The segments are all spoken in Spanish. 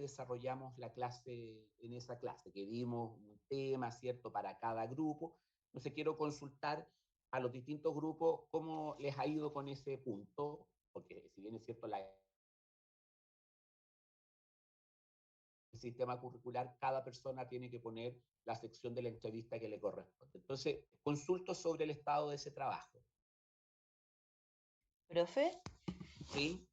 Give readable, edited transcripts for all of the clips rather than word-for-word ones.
desarrollamos la clase, en esa clase, que dimos un tema, ¿cierto?, para cada grupo. Entonces quiero consultar a los distintos grupos cómo les ha ido con ese punto, porque si bien es cierto, el sistema curricular, cada persona tiene que poner la sección de la entrevista que le corresponde. Entonces, consulto sobre el estado de ese trabajo. Profe, ¿Sí?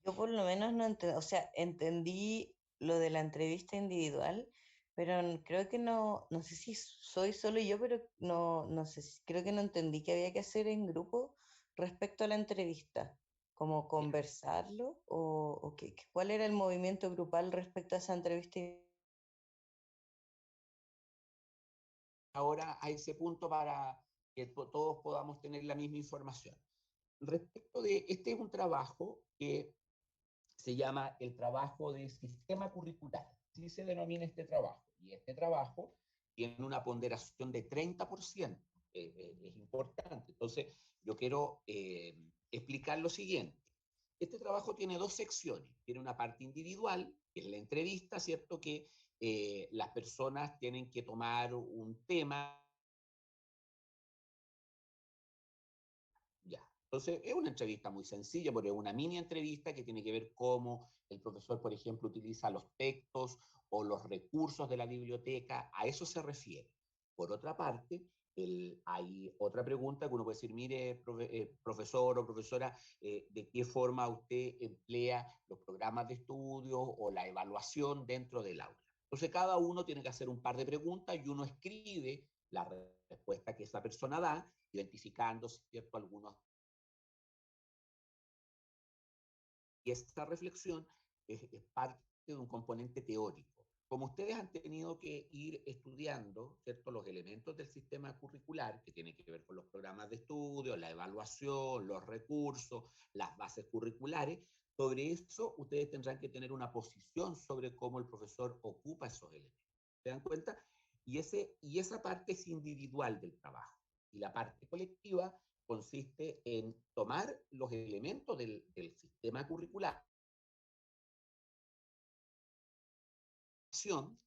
yo por lo menos no entendí, o sea, entendí lo de la entrevista individual, pero creo que no sé si soy solo yo, pero no sé, creo que no entendí qué había que hacer en grupo respecto a la entrevista, como Ya. conversarlo o cuál era el movimiento grupal respecto a esa entrevista. Ahora a ese punto para que todos podamos tener la misma información. Respecto de, este es un trabajo que se llama el trabajo de sistema curricular. Así se denomina este trabajo. Y este trabajo tiene una ponderación de 30%. Es importante. Entonces, yo quiero explicar lo siguiente. Este trabajo tiene dos secciones. Tiene una parte individual, que es la entrevista, ¿cierto? Que las personas tienen que tomar un tema. Ya. Entonces, es una entrevista muy sencilla, porque es una mini entrevista que tiene que ver cómo el profesor, por ejemplo, utiliza los textos o los recursos de la biblioteca. A eso se refiere. Por otra parte, hay otra pregunta que uno puede decir, mire, profesor o profesora, ¿de qué forma usted emplea los programas de estudio o la evaluación dentro del aula? Entonces, cada uno tiene que hacer un par de preguntas y uno escribe la respuesta que esa persona da, identificando, ¿cierto?, algunos. Y esta reflexión es parte de un componente teórico. Como ustedes han tenido que ir estudiando, ¿cierto?, los elementos del sistema curricular, que tienen que ver con los programas de estudio, la evaluación, los recursos, las bases curriculares, sobre eso ustedes tendrán que tener una posición sobre cómo el profesor ocupa esos elementos. ¿Se dan cuenta? Y esa parte es individual del trabajo. Y la parte colectiva consiste en tomar los elementos del sistema curricular,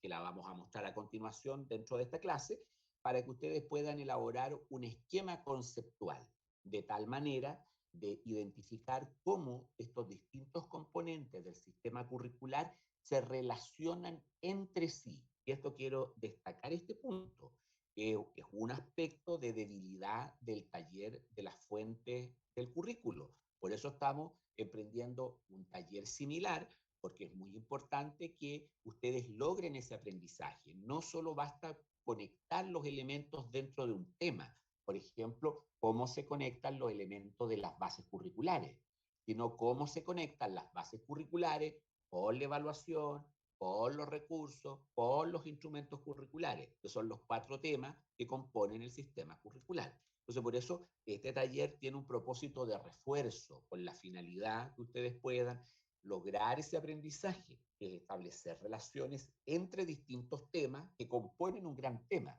que la vamos a mostrar a continuación dentro de esta clase, para que ustedes puedan elaborar un esquema conceptual, de tal manera de identificar cómo estos distintos componentes del sistema curricular se relacionan entre sí. Y esto quiero destacar este punto, que es un aspecto de debilidad del taller de las fuentes del currículo. Por eso estamos emprendiendo un taller similar, porque es muy importante que ustedes logren ese aprendizaje. No solo basta conectar los elementos dentro de un tema, por ejemplo, cómo se conectan los elementos de las bases curriculares, sino cómo se conectan las bases curriculares con la evaluación, con los recursos, con los instrumentos curriculares, que son los 4 temas que componen el sistema curricular. Entonces, por eso este taller tiene un propósito de refuerzo, con la finalidad que ustedes puedan lograr ese aprendizaje, que es establecer relaciones entre distintos temas que componen un gran tema.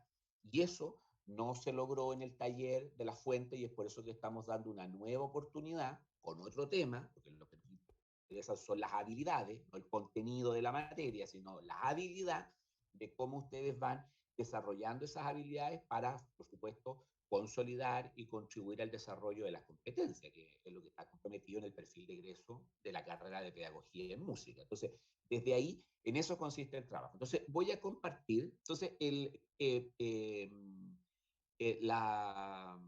Y eso no se logró en el taller de la fuente, y es por eso que estamos dando una nueva oportunidad con otro tema, porque lo que nos interesa son las habilidades, no el contenido de la materia, sino la habilidad de cómo ustedes van desarrollando esas habilidades para, por supuesto, consolidar y contribuir al desarrollo de las competencias, que es lo que está comprometido en el perfil de egreso de la carrera de pedagogía en música. Entonces, desde ahí, en eso consiste el trabajo. Entonces, voy a compartir, entonces, la,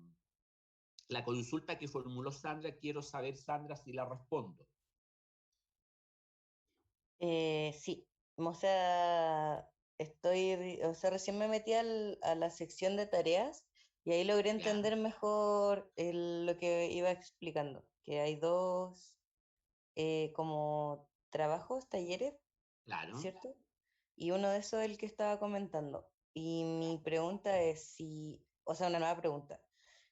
la consulta que formuló Sandra, quiero saber, Sandra, si la respondo. Sí, o o sea, recién me metí a la sección de tareas y ahí logré ¿Ya? entender mejor lo que iba explicando, que hay dos como trabajos, talleres, Claro. ¿cierto? Y uno de esos es el que estaba comentando. Y mi pregunta es si, o sea, una nueva pregunta,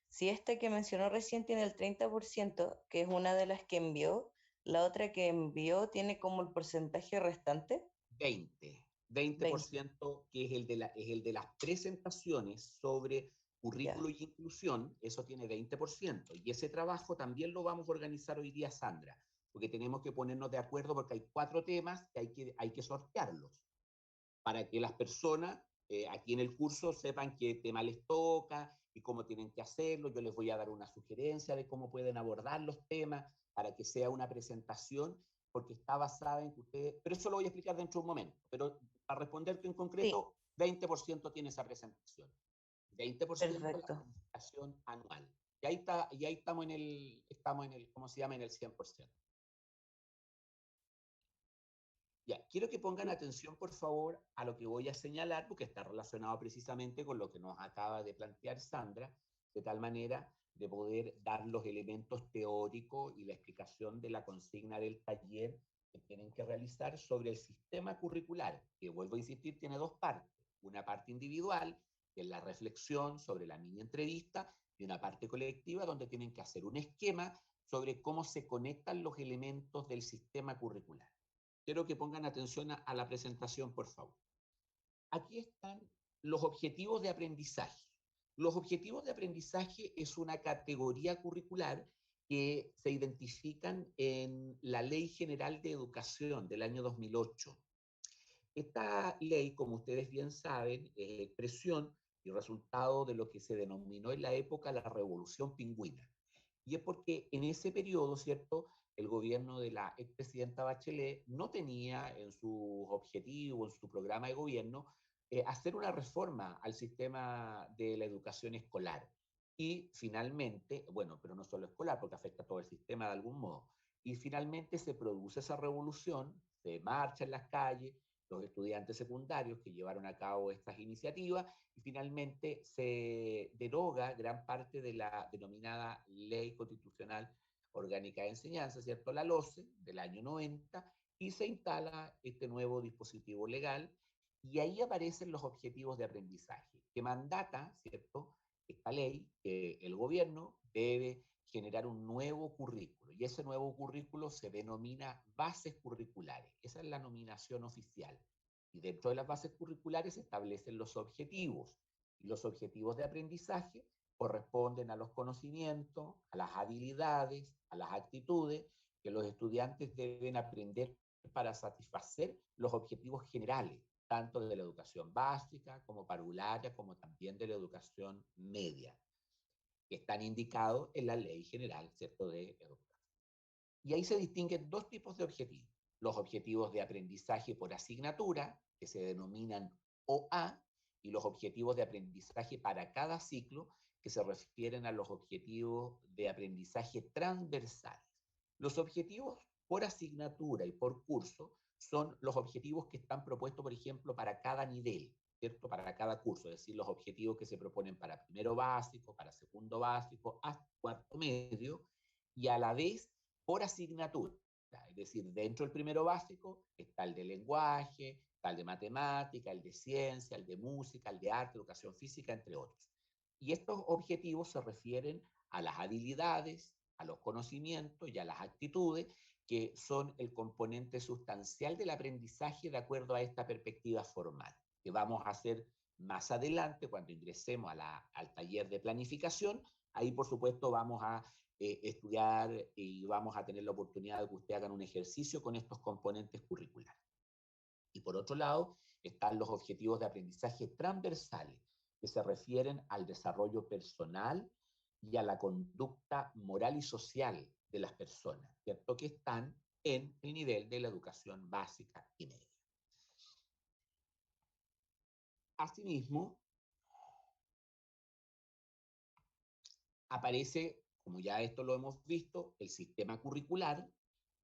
si esta que mencionó recién tiene el 30%, que es una de las que envió, la otra que envió tiene como el porcentaje restante. 20, 20, 20% que es el de las presentaciones sobre ya. currículo y inclusión, eso tiene 20%. Y ese trabajo también lo vamos a organizar hoy día, Sandra. porque tenemos que ponernos de acuerdo porque hay 4 temas que hay que sortearlos para que las personas aquí en el curso sepan qué tema les toca y cómo tienen que hacerlo. Yo les voy a dar una sugerencia de cómo pueden abordar los temas para que sea una presentación, porque está basada en que ustedes, pero eso lo voy a explicar dentro de un momento, pero para responderte en Sí, concreto, 20% tiene esa presentación, 20% la perfecto. presentación anual. Y ahí estamos en el, ¿cómo se llama? En el 100%. Ya, quiero que pongan atención, por favor, a lo que voy a señalar, porque está relacionado precisamente con lo que nos acaba de plantear Sandra, de tal manera de poder dar los elementos teóricos y la explicación de la consigna del taller que tienen que realizar sobre el sistema curricular, que vuelvo a insistir, tiene 2 partes. Una parte individual, que es la reflexión sobre la mini entrevista, y una parte colectiva, donde tienen que hacer un esquema sobre cómo se conectan los elementos del sistema curricular. Quiero que pongan atención a la presentación, por favor. Aquí están los objetivos de aprendizaje. Los objetivos de aprendizaje es una categoría curricular que se identifican en la Ley General de Educación del año 2008. Esta ley, como ustedes bien saben, es expresión y resultado de lo que se denominó en la época la Revolución Pingüina. Y es porque en ese periodo, ¿cierto?, el gobierno de la expresidenta Bachelet no tenía en sus objetivos, en su programa de gobierno, hacer una reforma al sistema de la educación escolar. Y finalmente, bueno, pero no solo escolar, porque afecta a todo el sistema de algún modo, y finalmente se produce esa revolución, se marcha en las calles, los estudiantes secundarios que llevaron a cabo estas iniciativas, y finalmente se deroga gran parte de la denominada Ley Constitucional Orgánica de Enseñanza, ¿cierto? La LOCE del año 90, y se instala este nuevo dispositivo legal, y ahí aparecen los objetivos de aprendizaje, que mandata, ¿cierto?, esta ley, que el gobierno debe generar un nuevo currículo, y ese nuevo currículo se denomina bases curriculares. Esa es la nominación oficial. Y dentro de las bases curriculares se establecen los objetivos. Y los objetivos de aprendizaje corresponden a los conocimientos, a las habilidades, a las actitudes que los estudiantes deben aprender para satisfacer los objetivos generales, tanto de la educación básica como parvularia, como también de la educación media, que están indicados en la Ley General, ¿cierto?, de Educación. Y ahí se distinguen 2 tipos de objetivos. Los objetivos de aprendizaje por asignatura, que se denominan OA, y los objetivos de aprendizaje para cada ciclo, que se refieren a los objetivos de aprendizaje transversales. Los objetivos por asignatura y por curso son los objetivos que están propuestos, por ejemplo, para cada nivel, ¿cierto? Para cada curso, es decir, los objetivos que se proponen para primero básico, para segundo básico, hasta cuarto medio, y a la vez por asignatura. Es decir, dentro del primero básico está el de lenguaje, está el de matemática, el de ciencia, el de música, el de arte, educación física, entre otros. Y estos objetivos se refieren a las habilidades, a los conocimientos y a las actitudes que son el componente sustancial del aprendizaje de acuerdo a esta perspectiva formal, que vamos a hacer más adelante cuando ingresemos al taller de planificación. Ahí, por supuesto, vamos a estudiar y vamos a tener la oportunidad de que ustedes hagan un ejercicio con estos componentes curriculares. Y por otro lado, están los objetivos de aprendizaje transversales, que se refieren al desarrollo personal y a la conducta moral y social de las personas, ¿cierto?, que están en el nivel de la educación básica y media. Asimismo, aparece, como ya esto lo hemos visto, el sistema curricular,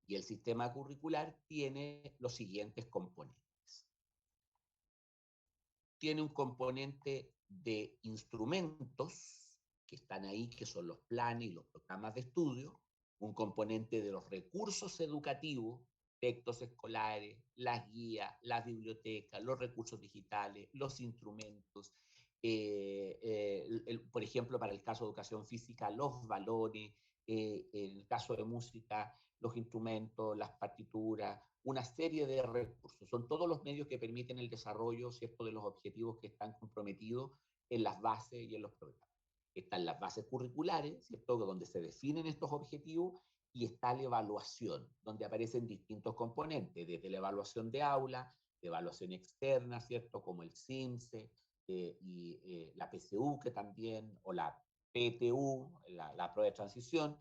y el sistema curricular tiene los siguientes componentes. Tiene un componente de instrumentos que están ahí, que son los planes y los programas de estudio, un componente de los recursos educativos, textos escolares, las guías, las bibliotecas, los recursos digitales, los instrumentos, por ejemplo, para el caso de educación física, los valores, en el caso de música, los instrumentos, las partituras, una serie de recursos. Son todos los medios que permiten el desarrollo, ¿cierto?, de los objetivos que están comprometidos en las bases y en los programas. Están las bases curriculares, ¿cierto?, donde se definen estos objetivos, y está la evaluación, donde aparecen distintos componentes, desde la evaluación de aula, de evaluación externa, ¿cierto? Como el CIMSE la PSU, que también, o la PTU, la prueba de transición,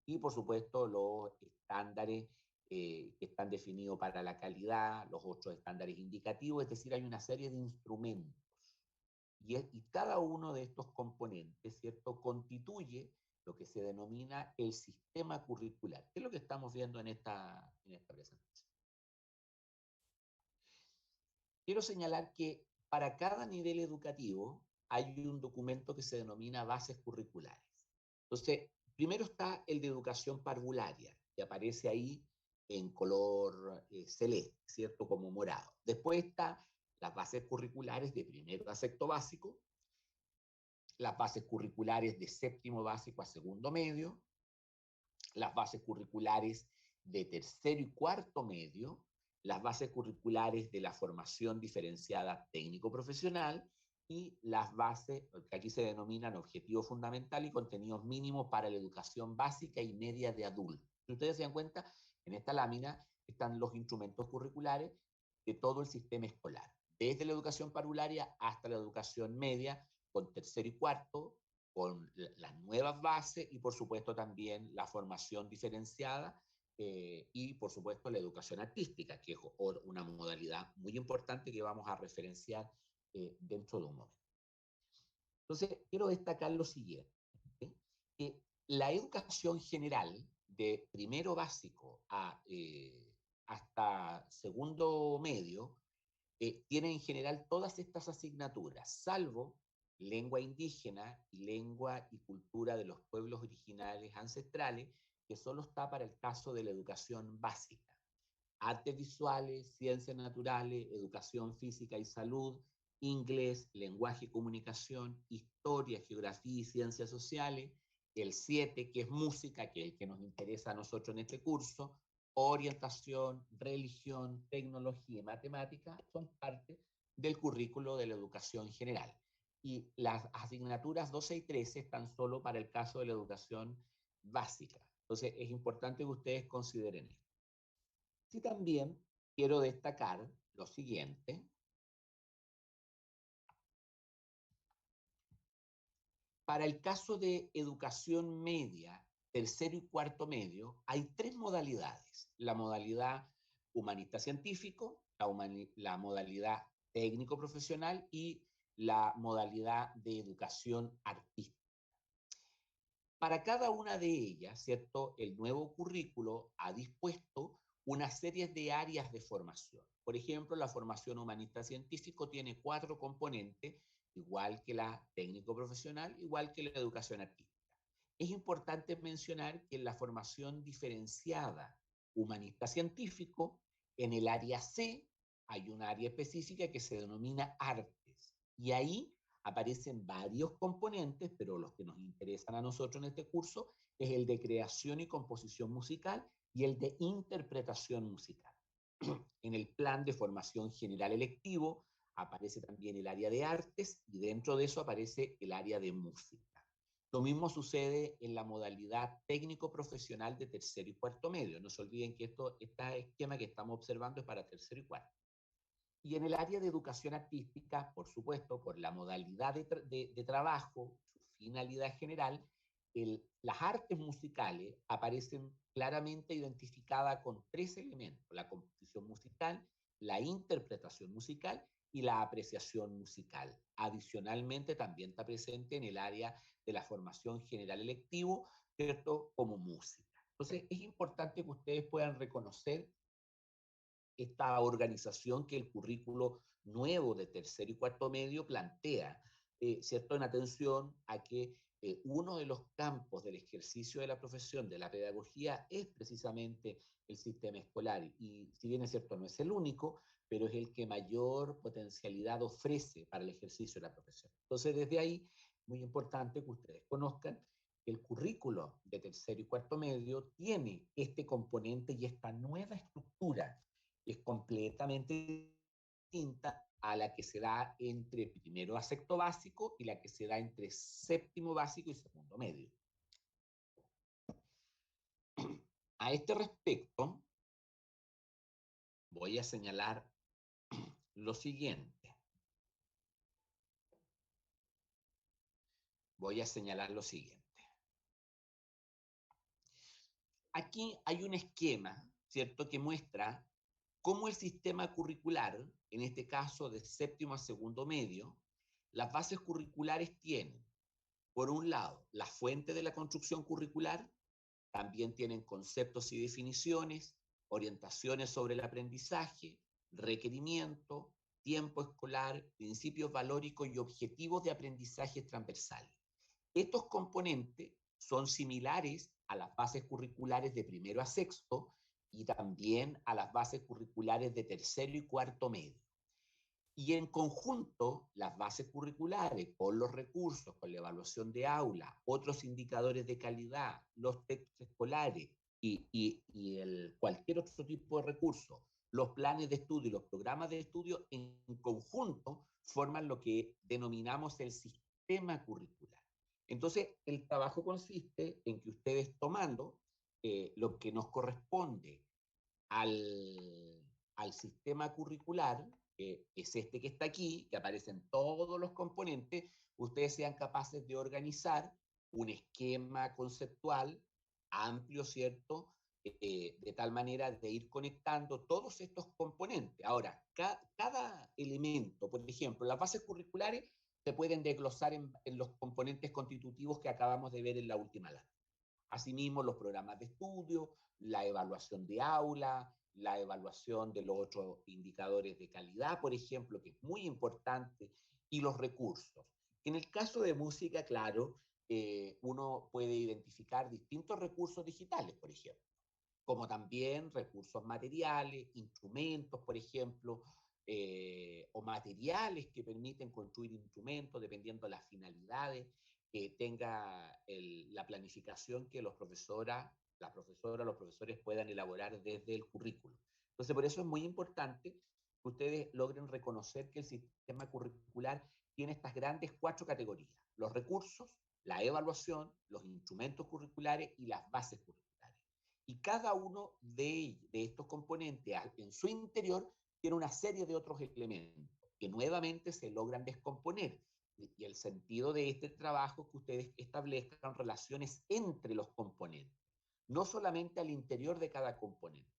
y por supuesto los estándares que están definidos para la calidad, los otros estándares indicativos, es decir, hay una serie de instrumentos. Y cada uno de estos componentes, ¿cierto?, constituye lo que se denomina el sistema curricular, que es lo que estamos viendo en esta presentación. Quiero señalar que para cada nivel educativo hay un documento que se denomina bases curriculares. Entonces, primero está el de educación parvularia, que aparece ahí en color celeste, ¿cierto?, como morado. Después está las bases curriculares de primero a sexto básico, las bases curriculares de séptimo básico a segundo medio, las bases curriculares de tercero y cuarto medio, las bases curriculares de la formación diferenciada técnico-profesional y las bases, que aquí se denominan objetivos fundamentales y contenidos mínimos para la educación básica y media de adultos. Si ustedes se dan cuenta, en esta lámina están los instrumentos curriculares de todo el sistema escolar, desde la educación parvularia hasta la educación media, con tercero y cuarto, con las nuevas bases y por supuesto también la formación diferenciada y por supuesto la educación artística, que es una modalidad muy importante que vamos a referenciar dentro de un momento. Entonces, quiero destacar lo siguiente, que la educación general de primero básico hasta segundo medio tiene en general todas estas asignaturas, salvo lengua indígena y lengua y cultura de los pueblos originales ancestrales, que solo está para el caso de la educación básica. Artes visuales, ciencias naturales, educación física y salud, inglés, lenguaje y comunicación, historia, geografía y ciencias sociales, el 7, que es música, que es el que nos interesa a nosotros en este curso, orientación, religión, tecnología y matemática, son parte del currículo de la educación general. Y las asignaturas 12 y 13 están solo para el caso de la educación básica. Entonces, es importante que ustedes consideren esto. Y también quiero destacar lo siguiente. Para el caso de educación media, tercero y cuarto medio, hay tres modalidades. La modalidad humanista-científico, la modalidad técnico-profesional y la modalidad de educación artística. Para cada una de ellas, ¿cierto?, el nuevo currículo ha dispuesto una serie de áreas de formación. Por ejemplo, la formación humanista-científico tiene 4 componentes, igual que la técnico-profesional, igual que la educación artística. Es importante mencionar que en la formación diferenciada humanista-científico, en el área C hay un área específica que se denomina artes. Y ahí aparecen varios componentes, pero los que nos interesan a nosotros en este curso es el de creación y composición musical y el de interpretación musical. En el plan de formación general electivo aparece también el área de artes y dentro de eso aparece el área de música. Lo mismo sucede en la modalidad técnico-profesional de tercero y cuarto medio. No se olviden que este esquema que estamos observando es para tercero y cuarto. Y en el área de educación artística, por supuesto, por la modalidad de trabajo, su finalidad general, las artes musicales aparecen claramente identificadas con 3 elementos: la composición musical, la interpretación musical y la apreciación musical. Adicionalmente, también está presente en el área de la formación general electivo, ¿cierto?, como música. Entonces, es importante que ustedes puedan reconocer esta organización que el currículo nuevo de tercero y cuarto medio plantea, ¿cierto?, en atención a que uno de los campos del ejercicio de la profesión de la pedagogía es precisamente el sistema escolar. Y si bien es cierto, no es el único, pero es el que mayor potencialidad ofrece para el ejercicio de la profesión. Entonces, desde ahí, muy importante que ustedes conozcan que el currículo de tercero y cuarto medio tiene este componente y esta nueva estructura es completamente distinta a la que se da entre primero a sexto básico y la que se da entre séptimo básico y segundo medio. A este respecto, voy a señalar lo siguiente. Aquí hay un esquema, ¿cierto?, que muestra cómo el sistema curricular, en este caso de séptimo a segundo medio, las bases curriculares tienen, por un lado, la fuente de la construcción curricular, también tienen conceptos y definiciones, orientaciones sobre el aprendizaje, requerimiento, tiempo escolar, principios valóricos y objetivos de aprendizaje transversales. Estos componentes son similares a las bases curriculares de primero a sexto y también a las bases curriculares de tercero y cuarto medio. Y en conjunto, las bases curriculares, con los recursos, con la evaluación de aula, otros indicadores de calidad, los textos escolares cualquier otro tipo de recurso, los planes de estudio y los programas de estudio, en conjunto forman lo que denominamos el sistema curricular. Entonces, el trabajo consiste en que ustedes tomando lo que nos corresponde al sistema curricular, es este que está aquí, que aparecen todos los componentes, ustedes sean capaces de organizar un esquema conceptual amplio, ¿cierto? De tal manera de ir conectando todos estos componentes. Ahora, cada elemento, por ejemplo, las bases curriculares se pueden desglosar en los componentes constitutivos que acabamos de ver en la última lámina. Asimismo, los programas de estudio, la evaluación de aula, la evaluación de los otros indicadores de calidad, por ejemplo, que es muy importante, y los recursos. En el caso de música, claro, uno puede identificar distintos recursos digitales, por ejemplo, como también recursos materiales, instrumentos, por ejemplo, o materiales que permiten construir instrumentos dependiendo de las finalidades que tenga la planificación que los profesores puedan elaborar desde el currículo. Entonces, por eso es muy importante que ustedes logren reconocer que el sistema curricular tiene estas grandes 4 categorías: los recursos, la evaluación, los instrumentos curriculares y las bases curriculares. Y cada uno de estos componentes en su interior tiene una serie de otros elementos que nuevamente se logran descomponer. Y el sentido de este trabajo es que ustedes establezcan relaciones entre los componentes, no solamente al interior de cada componente.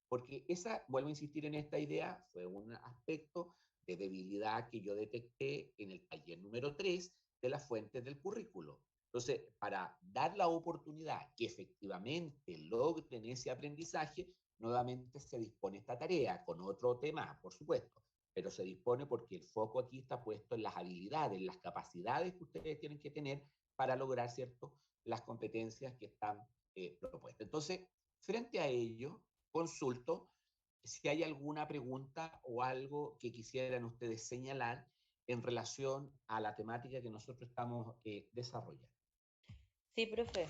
Porque vuelvo a insistir en esta idea, fue un aspecto de debilidad que yo detecté en el taller número 3 de las fuentes del currículo. Entonces, para dar la oportunidad que efectivamente logren ese aprendizaje, nuevamente se dispone esta tarea con otro tema, por supuesto, pero se dispone porque el foco aquí está puesto en las habilidades, en las capacidades que ustedes tienen que tener para lograr, ¿cierto?, las competencias que están propuestas. Entonces, frente a ello, consulto si hay alguna pregunta o algo que quisieran ustedes señalar en relación a la temática que nosotros estamos desarrollando. Sí, profe.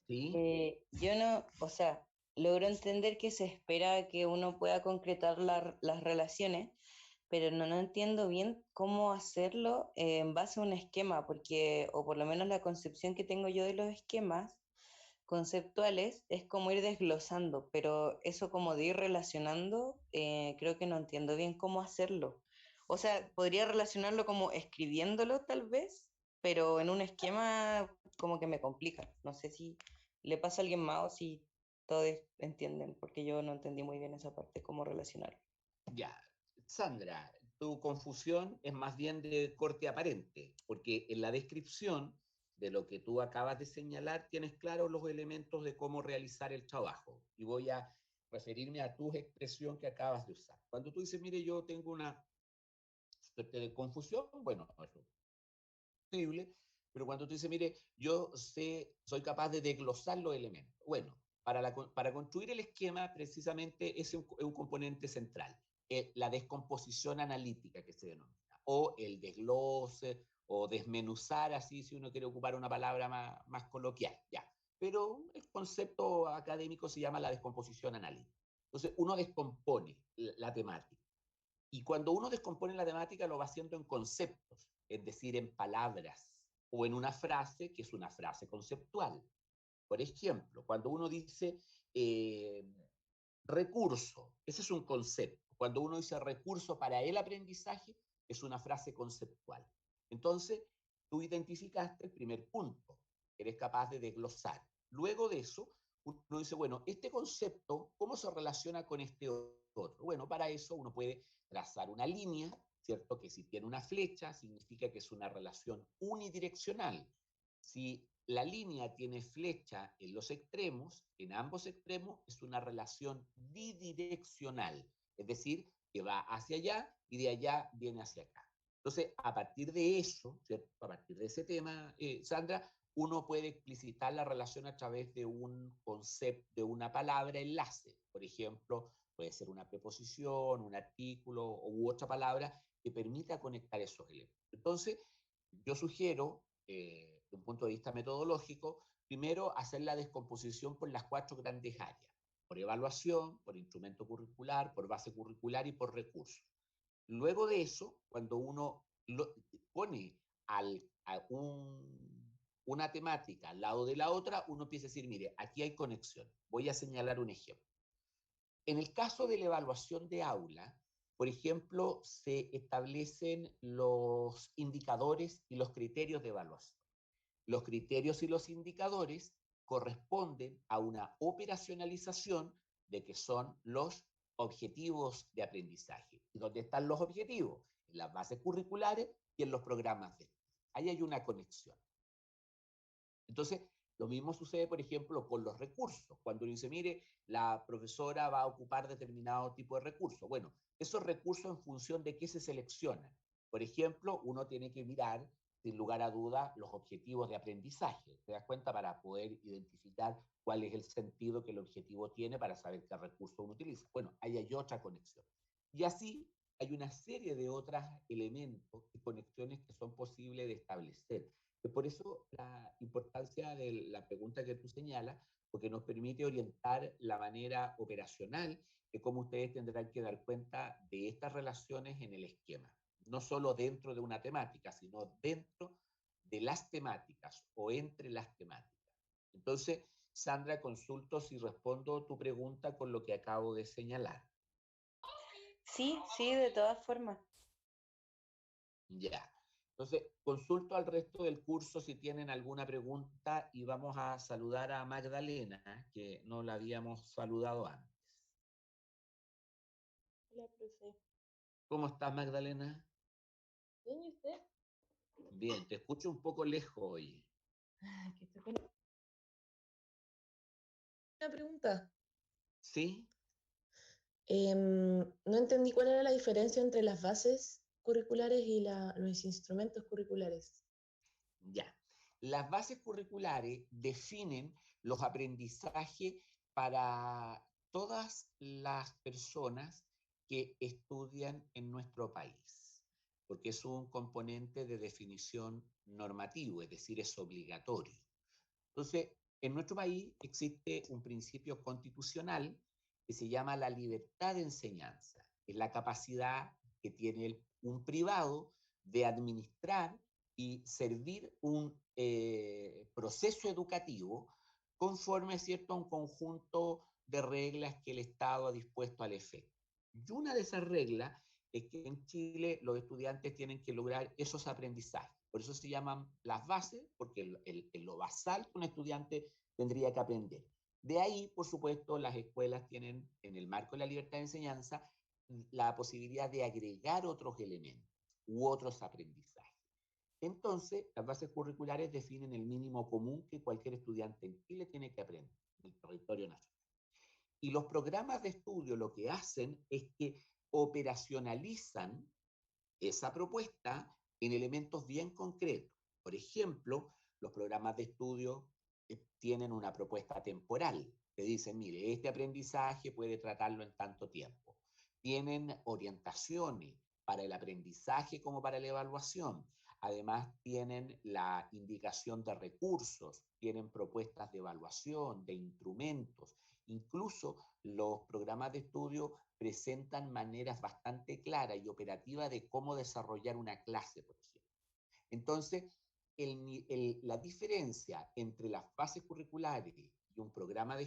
¿Sí? Yo no, o sea, logro entender que se espera que uno pueda concretar las relaciones, pero no entiendo bien cómo hacerlo en base a un esquema, porque, o por lo menos la concepción que tengo yo de los esquemas conceptuales es como ir desglosando, pero eso como de ir relacionando, creo que no entiendo bien cómo hacerlo. O sea, podría relacionarlo como escribiéndolo tal vez, pero en un esquema como que me complica. No sé si le pasa a alguien más o si todos entienden, porque yo no entendí muy bien esa parte, cómo relacionarlo. Ya, Sandra, tu confusión es más bien de corte aparente, porque en la descripción de lo que tú acabas de señalar tienes claros los elementos de cómo realizar el trabajo. Y voy a referirme a tu expresión que acabas de usar. Cuando tú dices, mire, yo tengo una suerte de confusión, bueno, eso es posible, pero cuando tú dices, mire, soy capaz de desglosar los elementos. Bueno, para construir el esquema, precisamente ese es un componente central, la descomposición analítica que se denomina, o el desglose, o desmenuzar, así si uno quiere ocupar una palabra más coloquial, ya. Pero el concepto académico se llama la descomposición analítica. Entonces, uno descompone la temática. Y cuando uno descompone la temática, lo va haciendo en conceptos, es decir, en palabras, o en una frase que es una frase conceptual. Por ejemplo, cuando uno dice, eh, recurso, ese es un concepto. Cuando uno dice recurso para el aprendizaje, es una frase conceptual. Entonces, tú identificaste el primer punto, eres capaz de desglosar. Luego de eso, uno dice, bueno, este concepto, ¿cómo se relaciona con este otro? Bueno, para eso uno puede trazar una línea, ¿cierto? Que si tiene una flecha, significa que es una relación unidireccional. Si la línea tiene flecha en los extremos, en ambos extremos, es una relación bidireccional, es decir, que va hacia allá y de allá viene hacia acá. Entonces, a partir de eso, ¿cierto? A partir de ese tema, Sandra, uno puede explicitar la relación a través de un concepto, de una palabra enlace. Por ejemplo, puede ser una preposición, un artículo u otra palabra que permita conectar esos elementos. Entonces, yo sugiero, de un punto de vista metodológico, primero hacer la descomposición por las 4 grandes áreas, por evaluación, por instrumento curricular, por base curricular y por recursos. Luego de eso, cuando uno pone una temática al lado de la otra, uno empieza a decir, mire, aquí hay conexión. Voy a señalar un ejemplo. En el caso de la evaluación de aula, por ejemplo, se establecen los indicadores y los criterios de evaluación. Los criterios y los indicadores corresponden a una operacionalización de que son los objetivos de aprendizaje. ¿Y dónde están los objetivos? En las bases curriculares y en los programas de estudio. Ahí hay una conexión. Entonces, lo mismo sucede, por ejemplo, con los recursos. Cuando uno dice, mire, la profesora va a ocupar determinado tipo de recursos. Bueno, esos recursos en función de qué se seleccionan. Por ejemplo, uno tiene que mirar, sin lugar a duda, los objetivos de aprendizaje. ¿Te das cuenta? Para poder identificar cuál es el sentido que el objetivo tiene para saber qué recurso uno utiliza. Bueno, ahí hay otra conexión. Y así hay una serie de otros elementos y conexiones que son posibles de establecer. Por eso la importancia de la pregunta que tú señalas, porque nos permite orientar la manera operacional de cómo ustedes tendrán que dar cuenta de estas relaciones en el esquema, no solo dentro de una temática, sino dentro de las temáticas o entre las temáticas. Entonces, Sandra, consulto si respondo tu pregunta con lo que acabo de señalar. Sí, sí, de todas formas. Ya. Entonces, consulto al resto del curso si tienen alguna pregunta y vamos a saludar a Magdalena, que no la habíamos saludado antes. Hola, profe. ¿Cómo estás, Magdalena? ¿Bien y usted? Bien, te escucho un poco lejos hoy. Que estoy con una pregunta. ¿Sí? No entendí cuál era la diferencia entre las bases curriculares y los instrumentos curriculares. Ya. Las bases curriculares definen los aprendizajes para todas las personas que estudian en nuestro país, porque es un componente de definición normativo, es decir, es obligatorio. Entonces, en nuestro país existe un principio constitucional que se llama la libertad de enseñanza, es la capacidad que tiene un privado de administrar y servir un proceso educativo conforme, ¿cierto?, a un conjunto de reglas que el Estado ha dispuesto al efecto. Y una de esas reglas es que en Chile los estudiantes tienen que lograr esos aprendizajes. Por eso se llaman las bases, porque lo basal que un estudiante tendría que aprender. De ahí, por supuesto, las escuelas tienen, en el marco de la libertad de enseñanza, la posibilidad de agregar otros elementos u otros aprendizajes. Entonces, las bases curriculares definen el mínimo común que cualquier estudiante en Chile tiene que aprender en el territorio nacional. Y los programas de estudio lo que hacen es que operacionalizan esa propuesta en elementos bien concretos. Por ejemplo, los programas de estudio tienen una propuesta temporal. Te dicen, mire, este aprendizaje puede tratarlo en tanto tiempo. Tienen orientaciones para el aprendizaje como para la evaluación. Además, tienen la indicación de recursos, tienen propuestas de evaluación, de instrumentos. Incluso los programas de estudio presentan maneras bastante claras y operativas de cómo desarrollar una clase, por ejemplo. Entonces, la diferencia entre las bases curriculares y un programa de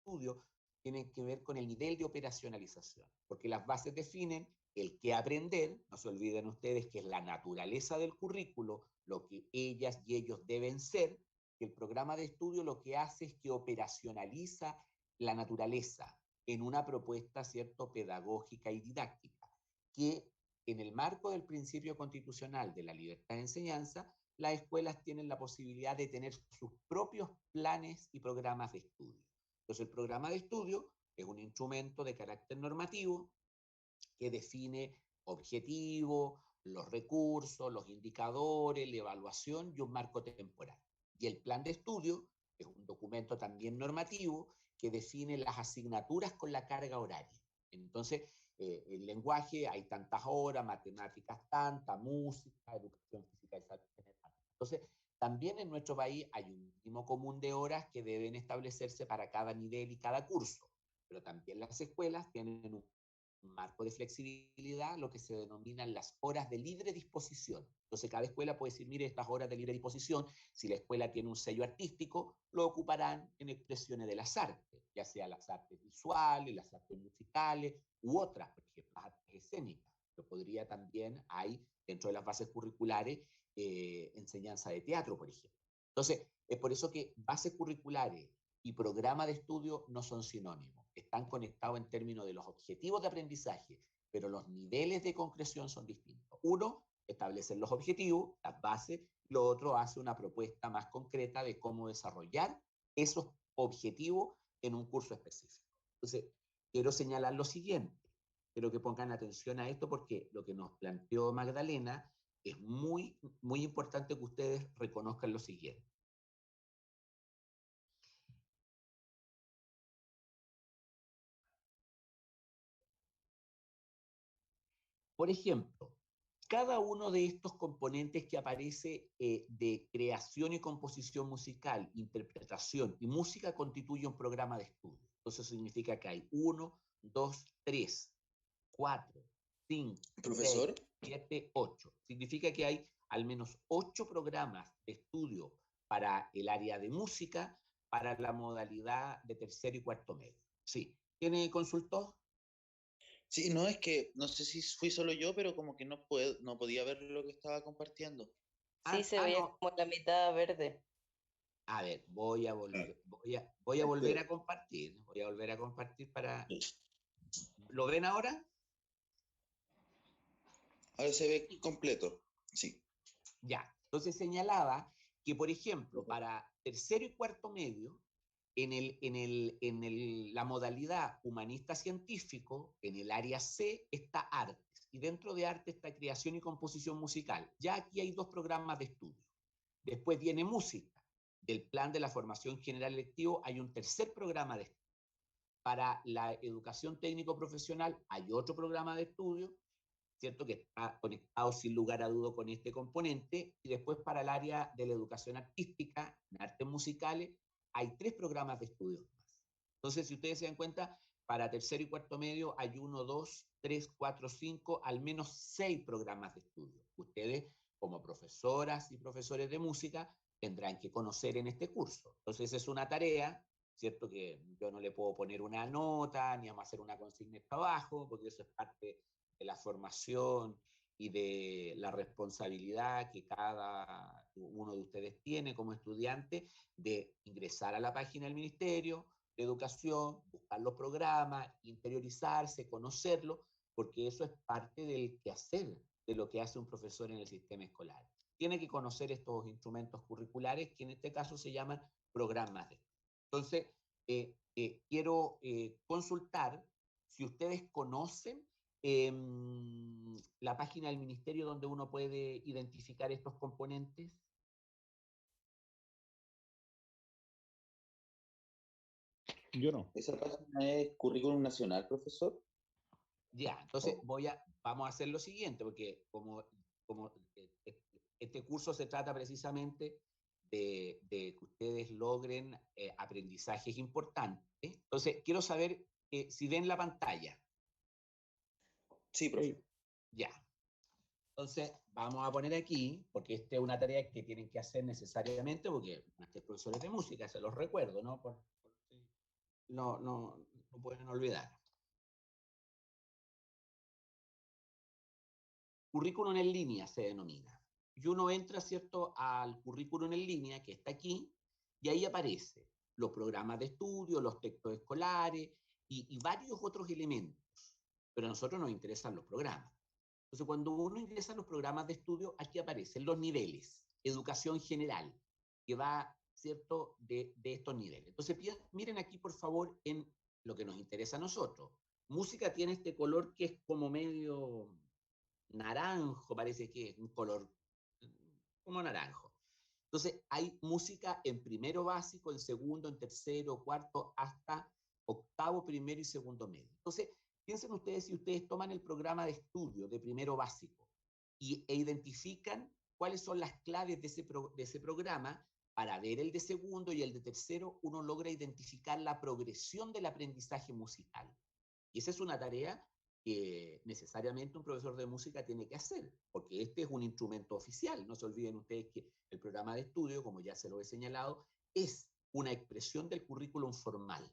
estudio tienen que ver con el nivel de operacionalización, porque las bases definen el qué aprender, no se olviden ustedes que es la naturaleza del currículo, lo que ellas y ellos deben ser, que el programa de estudio lo que hace es que operacionaliza la naturaleza en una propuesta, ¿cierto?, pedagógica y didáctica, que en el marco del principio constitucional de la libertad de enseñanza, las escuelas tienen la posibilidad de tener sus propios planes y programas de estudio. Entonces, el programa de estudio es un instrumento de carácter normativo que define objetivos, los recursos, los indicadores, la evaluación y un marco temporal. Y el plan de estudio es un documento también normativo que define las asignaturas con la carga horaria. Entonces, el lenguaje, hay tantas horas, matemáticas tantas, música, educación física y salud general. Entonces, también en nuestro país hay un mínimo común de horas que deben establecerse para cada nivel y cada curso, pero también las escuelas tienen un marco de flexibilidad, lo que se denominan las horas de libre disposición. Entonces, cada escuela puede decir, mire, estas horas de libre disposición, si la escuela tiene un sello artístico, lo ocuparán en expresiones de las artes, ya sea las artes visuales, las artes musicales, u otras, por ejemplo, las artes escénicas. Pero podría también, hay dentro de las bases curriculares, enseñanza de teatro, por ejemplo. Entonces, es por eso que bases curriculares y programa de estudio no son sinónimos. Están conectados en términos de los objetivos de aprendizaje, pero los niveles de concreción son distintos. Uno establece los objetivos, las bases, y lo otro hace una propuesta más concreta de cómo desarrollar esos objetivos en un curso específico. Entonces, quiero señalar lo siguiente, quiero que pongan atención a esto porque lo que nos planteó Magdalena es muy, muy importante que ustedes reconozcan lo siguiente. Por ejemplo, cada uno de estos componentes que aparece de creación y composición musical, interpretación y música constituye un programa de estudio. Entonces significa que hay 1, 2, 3, 4, 5, 6, Profesor, 7, 8. Significa que hay al menos 8 programas de estudio para el área de música, para la modalidad de tercero y cuarto medio. Sí. ¿Tiene consultor? sí, no es que, no sé si fui solo yo, pero como que no podía ver lo que estaba compartiendo. Sí, se veía No. como la mitad verde. A ver, voy a volver a compartir. Voy a volver a compartir para. ¿Lo ven ahora? Ahora se ve completo, sí. Ya. Entonces señalaba que, por ejemplo, para tercero y cuarto medio, la modalidad humanista-científico, en el área C está artes, y dentro de arte está creación y composición musical. Ya aquí hay 2 programas de estudio. Después viene música. Del plan de la formación general electivo hay un tercer programa de estudio. Para la educación técnico-profesional hay otro programa de estudio, ¿cierto?, que está conectado sin lugar a duda con este componente, y después para el área de la educación artística, en artes musicales, hay 3 programas de estudios más. Entonces, si ustedes se dan cuenta, para tercero y cuarto medio hay 1, 2, 3, 4, 5, al menos 6 programas de estudio. Ustedes, como profesoras y profesores de música, tendrán que conocer en este curso. Entonces, es una tarea, ¿cierto?, que yo no le puedo poner una nota, ni vamos a hacer una consigna de trabajo, porque eso es parte de la formación y de la responsabilidad que cada uno de ustedes tiene como estudiante de ingresar a la página del Ministerio de Educación, buscar los programas, interiorizarse, conocerlo, porque eso es parte del quehacer de lo que hace un profesor en el sistema escolar. Tiene que conocer estos instrumentos curriculares que en este caso se llaman programas de estudio. Entonces, quiero consultar si ustedes conocen la página del ministerio donde uno puede identificar estos componentes. Yo no. ¿Esa página es Currículum Nacional, profesor? Ya, entonces vamos a hacer lo siguiente, porque como este curso se trata precisamente de que ustedes logren aprendizajes importantes. Entonces, quiero saber si ven la pantalla. Sí, profe. Ya. Entonces, vamos a poner aquí, porque esta es una tarea que tienen que hacer necesariamente, porque ustedes profesores de música, se los recuerdo, ¿no? no pueden olvidar. Currículum en línea se denomina. Y uno entra, ¿cierto?, al currículum en línea, que está aquí, y ahí aparece los programas de estudio, los textos escolares y varios otros elementos. Pero a nosotros nos interesan los programas. Entonces, cuando uno ingresa a los programas de estudio, aquí aparecen los niveles, educación general, que va, ¿cierto?, de estos niveles. Entonces, miren aquí, por favor, en lo que nos interesa a nosotros. Música tiene este color que es como medio naranjo, parece que es un color como naranjo. Entonces, hay música en primero básico, en segundo, en tercero, cuarto, hasta octavo, primero y segundo medio. Entonces, piensen ustedes si ustedes toman el programa de estudio de primero básico e identifican cuáles son las claves de ese programa, para ver el de segundo y el de tercero, uno logra identificar la progresión del aprendizaje musical. Y esa es una tarea que necesariamente un profesor de música tiene que hacer, porque este es un instrumento oficial. No se olviden ustedes que el programa de estudio, como ya se lo he señalado, es una expresión del currículum formal.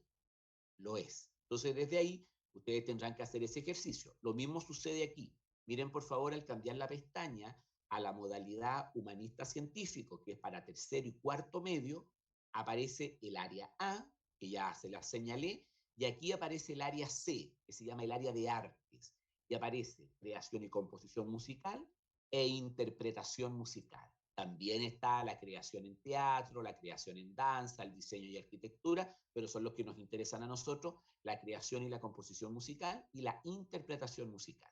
Lo es. Entonces, desde ahí, ustedes tendrán que hacer ese ejercicio. Lo mismo sucede aquí. Miren, por favor, al cambiar la pestaña a la modalidad humanista-científico, que es para tercero y cuarto medio, aparece el área A, que ya se la señalé, y aquí aparece el área C, que se llama el área de artes, y aparece creación y composición musical e interpretación musical. También está la creación en teatro, la creación en danza, el diseño y arquitectura, pero son los que nos interesan a nosotros, la creación y la composición musical y la interpretación musical.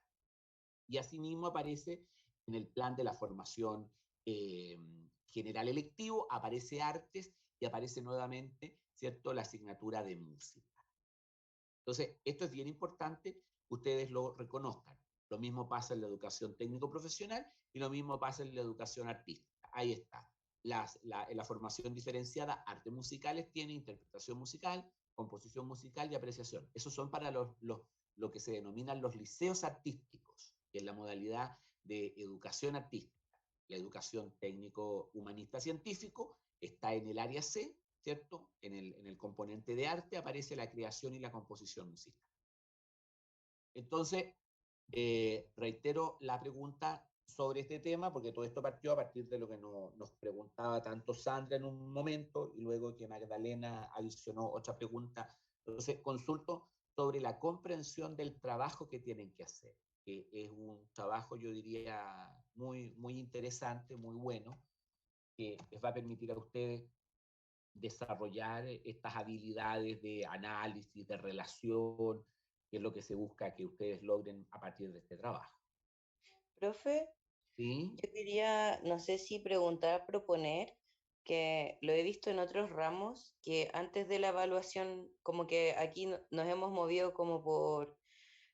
Y asimismo aparece en el plan de la formación general electivo, aparece artes y aparece nuevamente, ¿cierto?, la asignatura de música. Entonces, esto es bien importante que ustedes lo reconozcan. Lo mismo pasa en la educación técnico-profesional y lo mismo pasa en la educación artística. Ahí está. La formación diferenciada, artes musicales, tiene interpretación musical, composición musical y apreciación. Esos son para lo que se denominan los liceos artísticos, que es la modalidad de educación artística. La educación técnico-humanista-científico está en el área C, ¿cierto? En el componente de arte aparece la creación y la composición musical. Entonces, reitero la pregunta sobre este tema, porque todo esto partió a partir de lo que nos preguntaba tanto Sandra en un momento y luego que Magdalena adicionó otra pregunta. Entonces, consulto sobre la comprensión del trabajo que tienen que hacer, que es un trabajo, yo diría, muy, muy interesante, muy bueno, que les va a permitir a ustedes desarrollar estas habilidades de análisis, de relación, que es lo que se busca que ustedes logren a partir de este trabajo. Profe, ¿Sí? yo quería, no sé si preguntar, proponer, que lo he visto en otros ramos, que antes de la evaluación, como que aquí nos hemos movido como por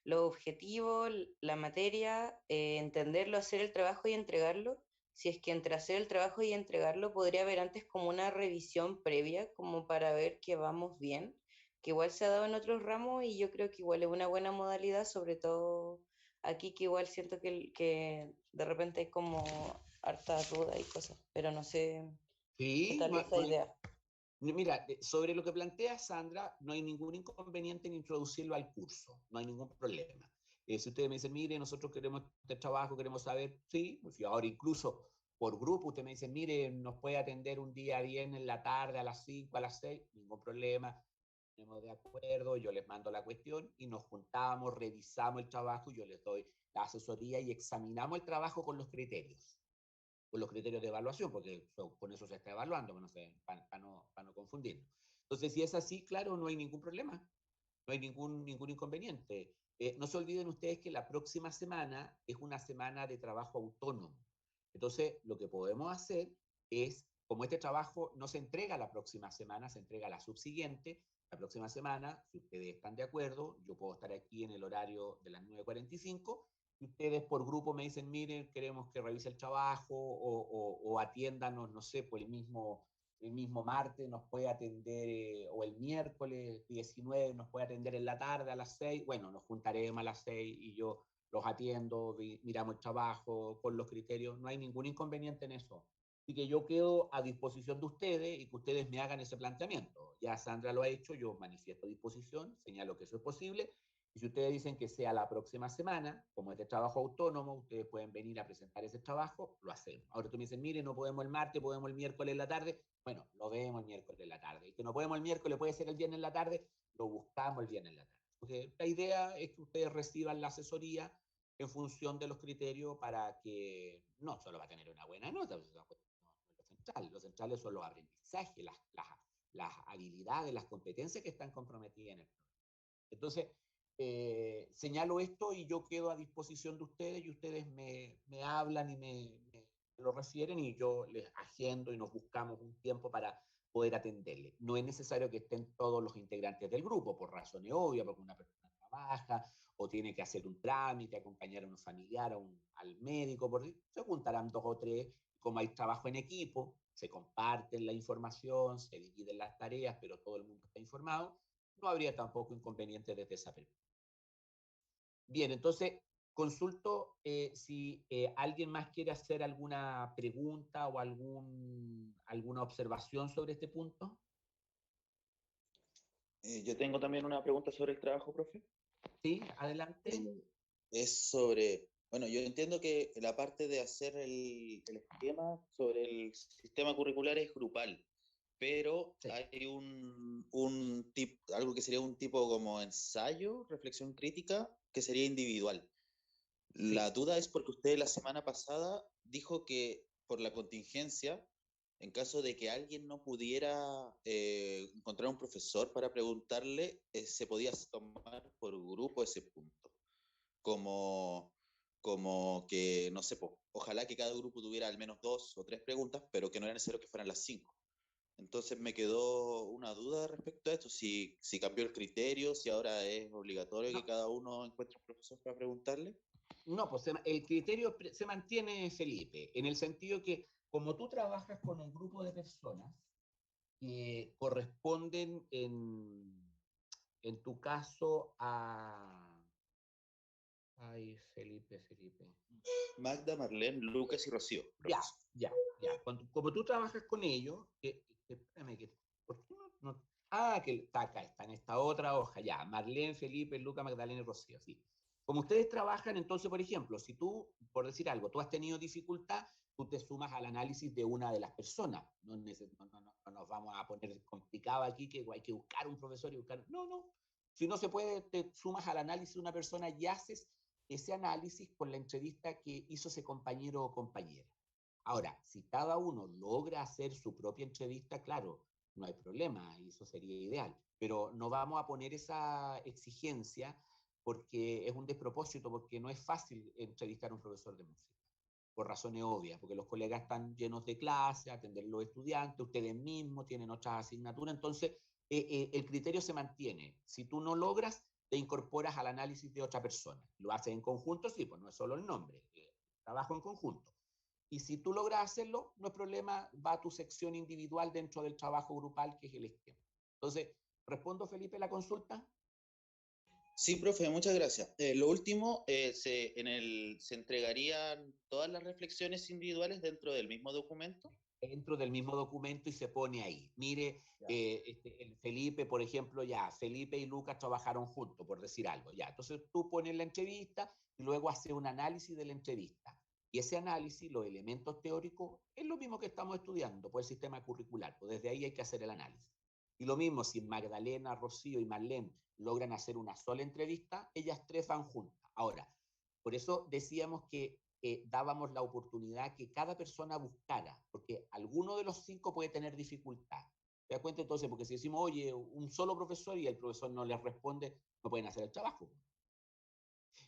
los objetivos, la materia, entenderlo, hacer el trabajo y entregarlo. Si es que entre hacer el trabajo y entregarlo podría haber antes como una revisión previa, como para ver que vamos bien, que igual se ha dado en otros ramos y yo creo que igual es una buena modalidad, sobre todo aquí que igual siento que de repente hay como harta duda y cosas, pero no sé qué Sí, tal esa idea. mira, sobre lo que plantea Sandra, no hay ningún inconveniente en introducirlo al curso, no hay ningún problema. Si ustedes me dicen, mire, nosotros queremos este trabajo, queremos saber, sí, pues si ahora incluso por grupo usted me dice, mire, nos puede atender un día bien en la tarde, a las 5, a las 6, ningún problema, tenemos de acuerdo, yo les mando la cuestión y nos juntamos, revisamos el trabajo, yo les doy la asesoría y examinamos el trabajo con los criterios de evaluación, porque con eso se está evaluando, para no confundirnos. Entonces, si es así, claro, no hay ningún problema, no hay ningún inconveniente. No se olviden ustedes que la próxima semana es una semana de trabajo autónomo. Entonces, lo que podemos hacer es, como este trabajo no se entrega la próxima semana, se entrega la subsiguiente, la próxima semana, si ustedes están de acuerdo, yo puedo estar aquí en el horario de las 9:45, y ustedes por grupo me dicen, miren, queremos que revise el trabajo o atiéndanos, no sé, pues el mismo martes nos puede atender, o el miércoles 19 nos puede atender en la tarde a las 6, bueno, nos juntaremos a las 6 y yo los atiendo, miramos el trabajo con los criterios, no hay ningún inconveniente en eso. Así que yo quedo a disposición de ustedes y que ustedes me hagan ese planteamiento. Ya Sandra lo ha hecho, yo manifiesto disposición, señalo que eso es posible. Y si ustedes dicen que sea la próxima semana, como es de trabajo autónomo, ustedes pueden venir a presentar ese trabajo, lo hacemos. Ahora tú me dices, mire, no podemos el martes, podemos el miércoles en la tarde. Bueno, lo vemos el miércoles en la tarde. Y que no podemos el miércoles, puede ser el viernes en la tarde, lo buscamos el viernes en la tarde. Porque la idea es que ustedes reciban la asesoría en función de los criterios para que no solo va a tener una buena nota, los centrales son los aprendizajes, las habilidades, las competencias que están comprometidas en el programa. Entonces, señalo esto y yo quedo a disposición de ustedes y ustedes me hablan y me lo refieren y yo les agendo y nos buscamos un tiempo para poder atenderle. No es necesario que estén todos los integrantes del grupo, por razones obvias, porque una persona trabaja o tiene que hacer un trámite, acompañar a un familiar, al médico, se juntarán 2 o 3, como hay trabajo en equipo, se comparten la información, se dividen las tareas, pero todo el mundo está informado, no habría tampoco inconveniente desde esa perspectiva. Bien, entonces consulto si alguien más quiere hacer alguna pregunta o alguna observación sobre este punto. Yo tengo también una pregunta sobre el trabajo, profe. Sí, adelante. Es sobre, bueno, yo entiendo que la parte de hacer el esquema sobre el sistema curricular es grupal, pero Sí. hay algo que sería un tipo como ensayo, reflexión crítica, que sería individual. La duda es porque usted la semana pasada dijo que por la contingencia, en caso de que alguien no pudiera encontrar un profesor para preguntarle, se podía tomar por grupo ese punto. Como, como que, no sé, ojalá que cada grupo tuviera al menos 2 o 3 preguntas, pero que no era necesario que fueran las 5. Entonces me quedó una duda respecto a esto, si cambió el criterio, si ahora es obligatorio que cada uno encuentre un profesor para preguntarle. No, pues el criterio se mantiene, Felipe, en el sentido que como tú trabajas con un grupo de personas que corresponden en tu caso a... Ay, Felipe. Magda, Marlene, Lucas y Rocío. Ya, Profesor. ya. Como tú trabajas con ellos, espérame, ¿por qué no? Que está acá, está en esta otra hoja, ya. Marlene, Felipe, Luca, Magdalena y Rocío, sí. Como ustedes trabajan, entonces, por ejemplo, si tú, por decir algo, tú has tenido dificultad, tú te sumas al análisis de una de las personas. No nos vamos a poner complicado aquí que hay que buscar un profesor y buscar. No. Si no se puede, te sumas al análisis de una persona y haces ese análisis con la entrevista que hizo ese compañero o compañera. Ahora, si cada uno logra hacer su propia entrevista, claro, no hay problema, y eso sería ideal, pero no vamos a poner esa exigencia porque es un despropósito, porque no es fácil entrevistar a un profesor de música, por razones obvias, porque los colegas están llenos de clase, atender a los estudiantes, ustedes mismos tienen otras asignaturas, entonces el criterio se mantiene. Si tú no logras, te incorporas al análisis de otra persona. Lo haces en conjunto, sí, pues no es solo el nombre, trabajo en conjunto. Y si tú logras hacerlo, no hay problema, va a tu sección individual dentro del trabajo grupal, que es el esquema. Entonces, ¿respondo, Felipe, la consulta? Sí, profe, muchas gracias. Lo último, ¿se entregarían todas las reflexiones individuales dentro del mismo documento? Dentro del mismo documento y se pone ahí. Mire, el Felipe, por ejemplo, Felipe y Lucas trabajaron juntos, por decir algo, ya. Entonces tú pones la entrevista y luego haces un análisis de la entrevista. Y ese análisis, los elementos teóricos, es lo mismo que estamos estudiando por el sistema curricular, pues desde ahí hay que hacer el análisis. Y lo mismo, si Magdalena, Rocío y Marlene logran hacer una sola entrevista, ellas 3 van juntas. Ahora, por eso decíamos que dábamos la oportunidad que cada persona buscara, porque alguno de los 5 puede tener dificultad. ¿Te das cuenta? Entonces, porque si decimos, oye, un solo profesor y el profesor no les responde, no pueden hacer el trabajo.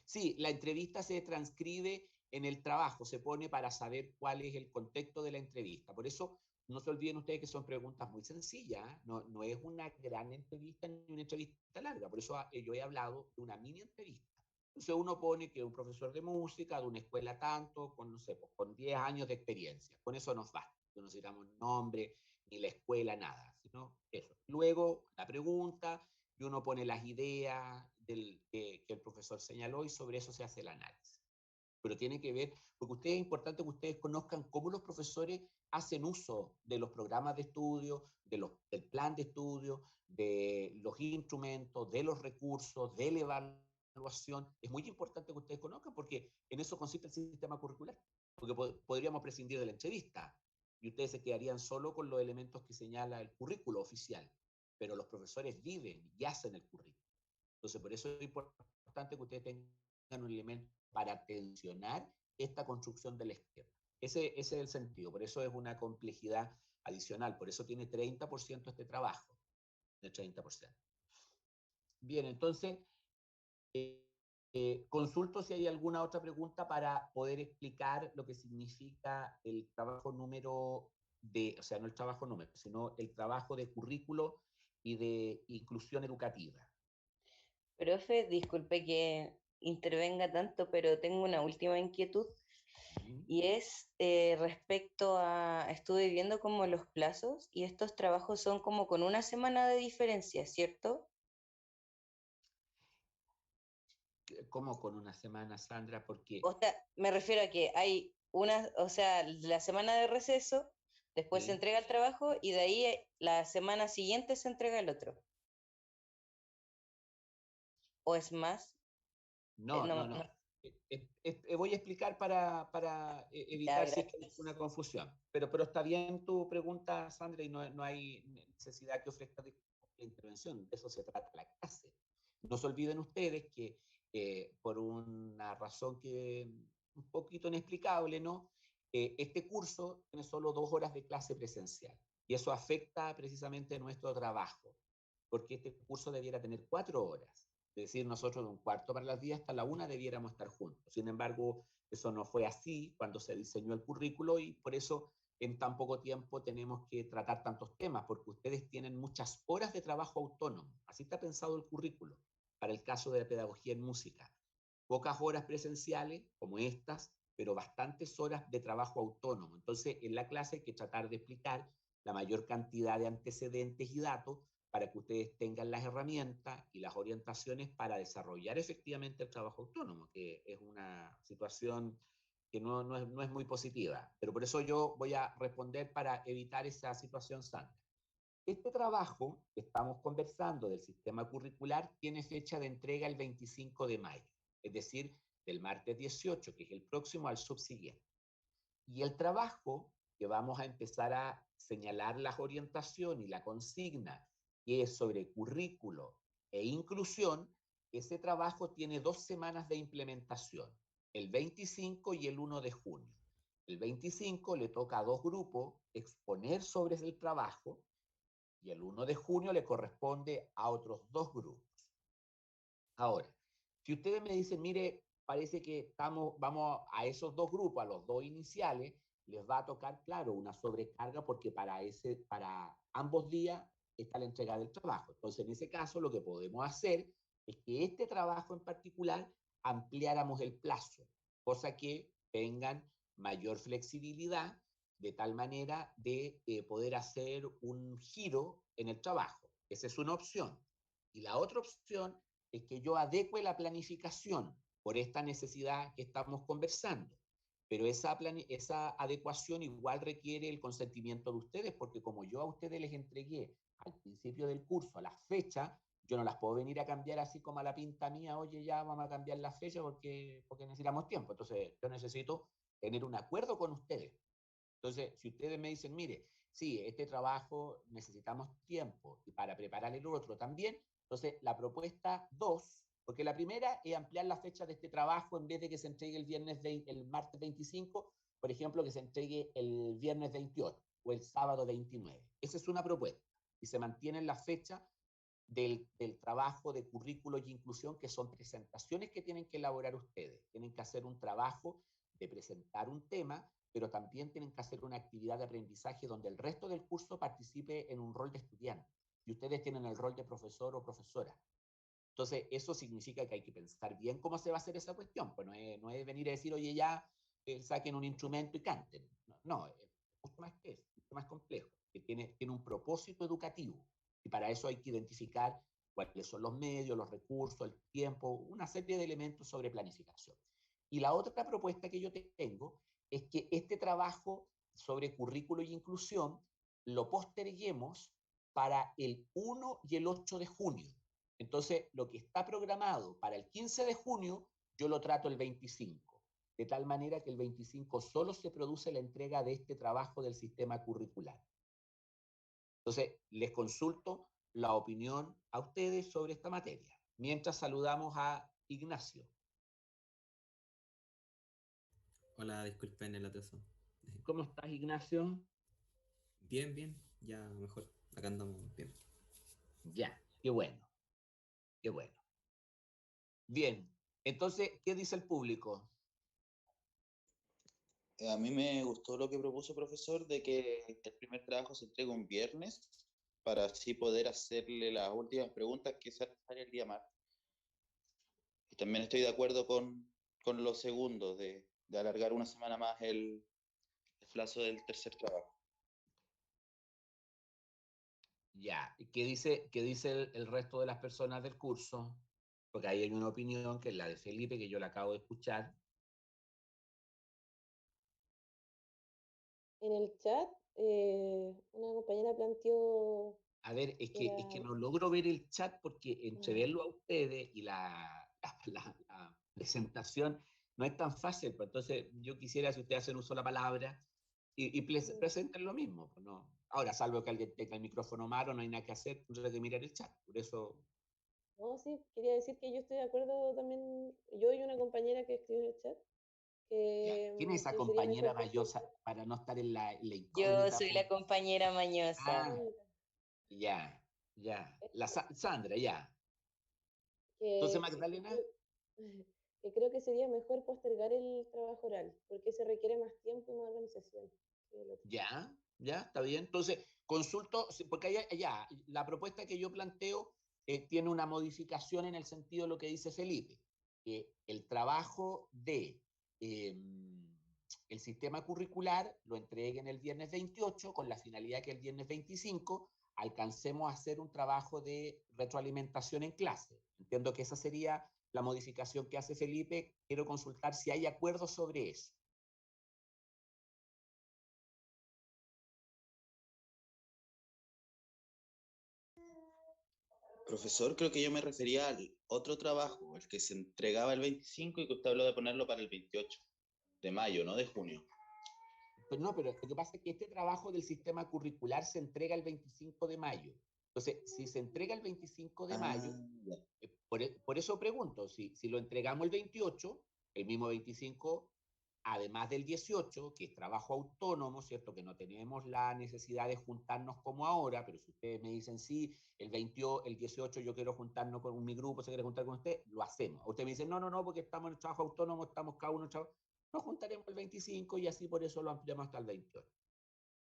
Sí, la entrevista se transcribe en el trabajo, se pone para saber cuál es el contexto de la entrevista. Por eso, no se olviden ustedes que son preguntas muy sencillas, no es una gran entrevista ni una entrevista larga, por eso yo he hablado de una mini entrevista. Entonces uno pone que un profesor de música, de una escuela tanto, con, no sé, pues, con 10 años de experiencia, con eso nos basta, no necesitamos nombre, ni la escuela, nada, sino eso. Luego la pregunta, y uno pone las ideas que el profesor señaló y sobre eso se hace el análisis. pero tiene que ver, porque ustedes, es importante que ustedes conozcan cómo los profesores hacen uso de los programas de estudio, del plan de estudio, de los instrumentos, de los recursos, de la evaluación. Es muy importante que ustedes conozcan porque en eso consiste el sistema curricular, porque podríamos prescindir de la entrevista y ustedes se quedarían solo con los elementos que señala el currículo oficial, pero los profesores viven y hacen el currículo. Entonces, por eso es importante que ustedes tengan un elemento para tensionar esta construcción del esquema. Ese es el sentido, por eso es una complejidad adicional, por eso tiene 30% este trabajo, de 30%. Bien, entonces, consulto si hay alguna otra pregunta para poder explicar lo que significa el trabajo número o sea, no el trabajo número, sino el trabajo de currículo y de inclusión educativa. Profe, disculpe que intervenga tanto, pero tengo una última inquietud y es respecto a, estuve viendo como los plazos y estos trabajos son como con una semana de diferencia, ¿cierto? ¿Cómo con una semana, Sandra? Porque O sea, me refiero a que hay una, o sea, la semana de receso, después se sí, entrega el trabajo y de ahí la semana siguiente se entrega el otro. ¿O es más? no, No, no, no. Voy a explicar para ya, evitar si es que hay gracias. una confusión. Pero está bien tu pregunta, Sandra, y no hay necesidad que ofrezca de intervención. De eso se trata la clase. No se olviden ustedes que por una razón que un poquito inexplicable, ¿no? Este curso tiene solo 2 horas de clase presencial. Y eso afecta precisamente nuestro trabajo, porque este curso debiera tener 4 horas. Es decir, nosotros de un cuarto para las 10 hasta la 1 debiéramos estar juntos. Sin embargo, eso no fue así cuando se diseñó el currículo y por eso en tan poco tiempo tenemos que tratar tantos temas, porque ustedes tienen muchas horas de trabajo autónomo. Así está pensado el currículo para el caso de la pedagogía en música. Pocas horas presenciales, como estas, pero bastantes horas de trabajo autónomo. Entonces, en la clase hay que tratar de explicar la mayor cantidad de antecedentes y datos para que ustedes tengan las herramientas y las orientaciones para desarrollar efectivamente el trabajo autónomo, que es una situación que no es muy positiva. Pero por eso yo voy a responder para evitar esa situación, Sandra. Este trabajo que estamos conversando del sistema curricular tiene fecha de entrega el 25 de mayo, es decir, del martes 18, que es el próximo al subsiguiente. Y el trabajo que vamos a empezar a señalar las orientaciones y la consigna, que es sobre currículo e inclusión, ese trabajo tiene 2 semanas de implementación, el 25 y el 1 de junio. El 25 le toca a 2 grupos exponer sobre el trabajo y el 1 de junio le corresponde a otros 2 grupos. Ahora, si ustedes me dicen, mire, parece que vamos a esos 2 grupos, a los 2 iniciales, les va a tocar, claro, una sobrecarga porque para ambos días está la entrega del trabajo. Entonces, en ese caso, lo que podemos hacer es que este trabajo en particular ampliáramos el plazo, cosa que tengan mayor flexibilidad de tal manera de poder hacer un giro en el trabajo. Esa es una opción. Y la otra opción es que yo adecue la planificación por esta necesidad que estamos conversando. Pero esa adecuación igual requiere el consentimiento de ustedes, porque como yo a ustedes les entregué al principio del curso las fechas, yo no las puedo venir a cambiar así como a la pinta mía, oye, ya vamos a cambiar la fecha porque necesitamos tiempo. Entonces, yo necesito tener un acuerdo con ustedes. Entonces, si ustedes me dicen, mire, sí, este trabajo necesitamos tiempo y para preparar el otro también, entonces la propuesta 2, porque la primera es ampliar la fecha de este trabajo en vez de que se entregue el martes 25, por ejemplo, que se entregue el viernes 28 o el sábado 29. Esa es una propuesta y se mantiene la fecha del trabajo de currículo y inclusión, que son presentaciones que tienen que elaborar ustedes. Tienen que hacer un trabajo de presentar un tema, pero también tienen que hacer una actividad de aprendizaje donde el resto del curso participe en un rol de estudiante y ustedes tienen el rol de profesor o profesora. Entonces, eso significa que hay que pensar bien cómo se va a hacer esa cuestión. Pues no es venir a decir, oye, ya saquen un instrumento y canten. No, es mucho más que eso, mucho más complejo, que tiene un propósito educativo. Y para eso hay que identificar cuáles son los medios, los recursos, el tiempo, una serie de elementos sobre planificación. Y la otra propuesta que yo tengo es que este trabajo sobre currículo y inclusión lo posterguemos para el 1 y el 8 de junio. Entonces, lo que está programado para el 15 de junio, yo lo trato el 25, de tal manera que el 25 solo se produce la entrega de este trabajo del sistema curricular. Entonces, les consulto la opinión a ustedes sobre esta materia, mientras saludamos a Ignacio. Hola, disculpen el atraso. ¿Cómo estás, Ignacio? Bien, bien, ya mejor. Acá andamos bien. Ya, qué bueno, qué bueno. Bien, entonces, ¿qué dice el público? A mí me gustó lo que propuso, profesor, de que el primer trabajo se entregue un viernes para así poder hacerle las últimas preguntas que se el día martes. Y también estoy de acuerdo con lo segundo, de alargar una semana más el plazo del tercer trabajo. Ya, ¿qué dice el resto de las personas del curso? Porque ahí hay una opinión que es la de Felipe, que yo la acabo de escuchar. En el chat, una compañera planteó A ver, es que que era... no logro ver el chat porque entre Ah, verlo a ustedes y la presentación no es tan fácil. Pues entonces, yo quisiera, si ustedes hacen uso de la palabra y presenten lo mismo. Pues no. Ahora, salvo que alguien tenga el micrófono malo, no hay nada que hacer, no hay que mirar el chat. Por eso, no, sí, quería decir que yo estoy de acuerdo también, yo y una compañera que escribió en el chat, ya. ¿Quién es esa que sería compañera mejor mayosa para no estar en la Yo incógnita? soy la compañera mañosa. Ah, ya, ya. Sandra, ya. Entonces, que, Magdalena, que creo que sería mejor postergar el trabajo oral, porque se requiere más tiempo y más organización que el otro. ya, está bien. Entonces, consulto, porque allá la propuesta que yo planteo tiene una modificación en el sentido de lo que dice Felipe, que el trabajo de el sistema curricular lo entreguen el viernes 28 con la finalidad que el viernes 25 alcancemos a hacer un trabajo de retroalimentación en clase. Entiendo que esa sería la modificación que hace Felipe. Quiero consultar si hay acuerdo sobre eso. Profesor, creo que yo me refería al otro trabajo, el que se entregaba el 25 y que usted habló de ponerlo para el 28 de mayo, no de junio. Pues no, pero lo que pasa es que este trabajo del sistema curricular se entrega el 25 de mayo. Entonces, si se entrega el 25 de mayo, Ya. por eso pregunto, si lo entregamos el 28, el mismo 25, además del 18, que es trabajo autónomo, ¿cierto? Que no tenemos la necesidad de juntarnos como ahora, pero si ustedes me dicen, sí, el 18 yo quiero juntarnos con mi grupo, se quiere juntar con usted, lo hacemos. Usted me dice, no, porque estamos en el trabajo autónomo, estamos cada uno en el trabajo. Nos juntaremos el 25 y así por eso lo ampliamos hasta el 28.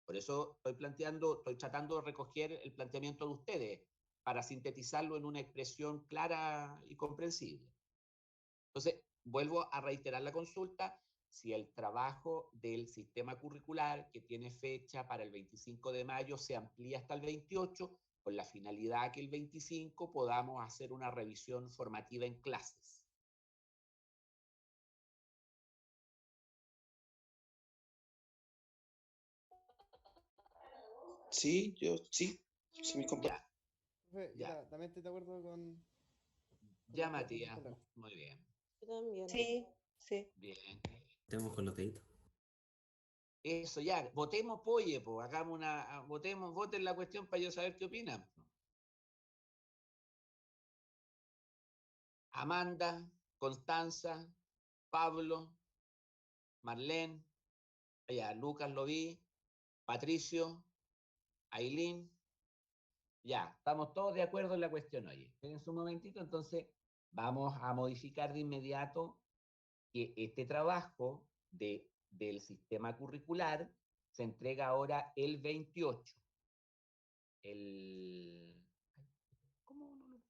Por eso estoy tratando de recoger el planteamiento de ustedes para sintetizarlo en una expresión clara y comprensible. Entonces, vuelvo a reiterar la consulta. Si el trabajo del sistema curricular, que tiene fecha para el 25 de mayo, se amplía hasta el 28, con la finalidad que el 25 podamos hacer una revisión formativa en clases. Sí, sí, mis compañeros. Ya, ya, También estoy de acuerdo con ya, lo que propusiste Matías. hablar. Muy bien. Yo también. Sí, sí. Bien. Estemos con los deditos. Eso, ya, votemos, polle, pues, hagamos voten la cuestión para yo saber qué opinan. Amanda, Constanza, Pablo, Marlene, ya, Lucas lo vi, Patricio, Ailín, ya, estamos todos de acuerdo en la cuestión, oye. Espérense un momentito, entonces vamos a modificar de inmediato que este trabajo del sistema curricular se entrega ahora el 28. ¿Cómo no lo...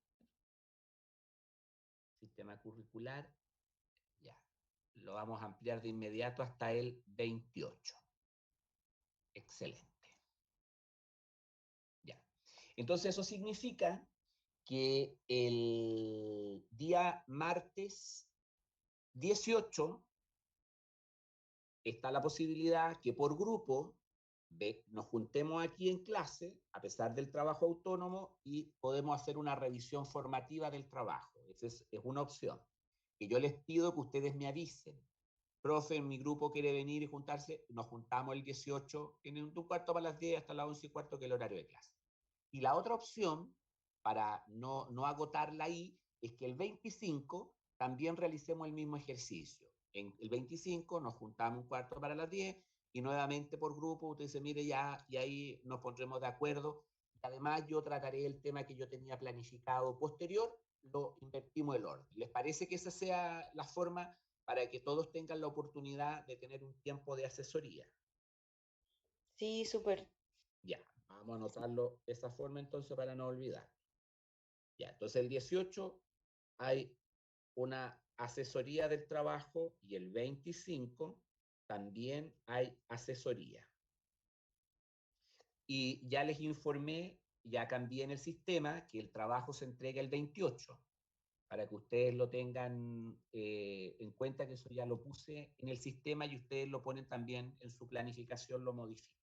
Sistema curricular, ya. Lo vamos a ampliar de inmediato hasta el 28. Excelente. Ya. Entonces eso significa que el día martes 18 está la posibilidad que por grupo nos juntemos aquí en clase, a pesar del trabajo autónomo, y podemos hacer una revisión formativa del trabajo. Esa es una opción. Que yo les pido que ustedes me avisen. Profe, mi grupo quiere venir y juntarse, nos juntamos el 18, en un cuarto para las 10 hasta las 11:15, que es el horario de clase. Y la otra opción, para no agotarla ahí, es que el 25 también realicemos el mismo ejercicio. En el 25 nos juntamos un cuarto para las 10 y nuevamente por grupo usted dice, mire ya, y ahí nos pondremos de acuerdo. Además, yo trataré el tema que yo tenía planificado posterior, lo invertimos el orden. ¿Les parece que esa sea la forma para que todos tengan la oportunidad de tener un tiempo de asesoría? Sí, súper. Ya, vamos a anotarlo de esa forma entonces para no olvidar. Ya, entonces el 18 hay una asesoría del trabajo y el 25 también hay asesoría. Y ya les informé, ya cambié en el sistema, que el trabajo se entrega el 28, para que ustedes lo tengan en cuenta, que eso ya lo puse en el sistema y ustedes lo ponen también en su planificación, lo modifican.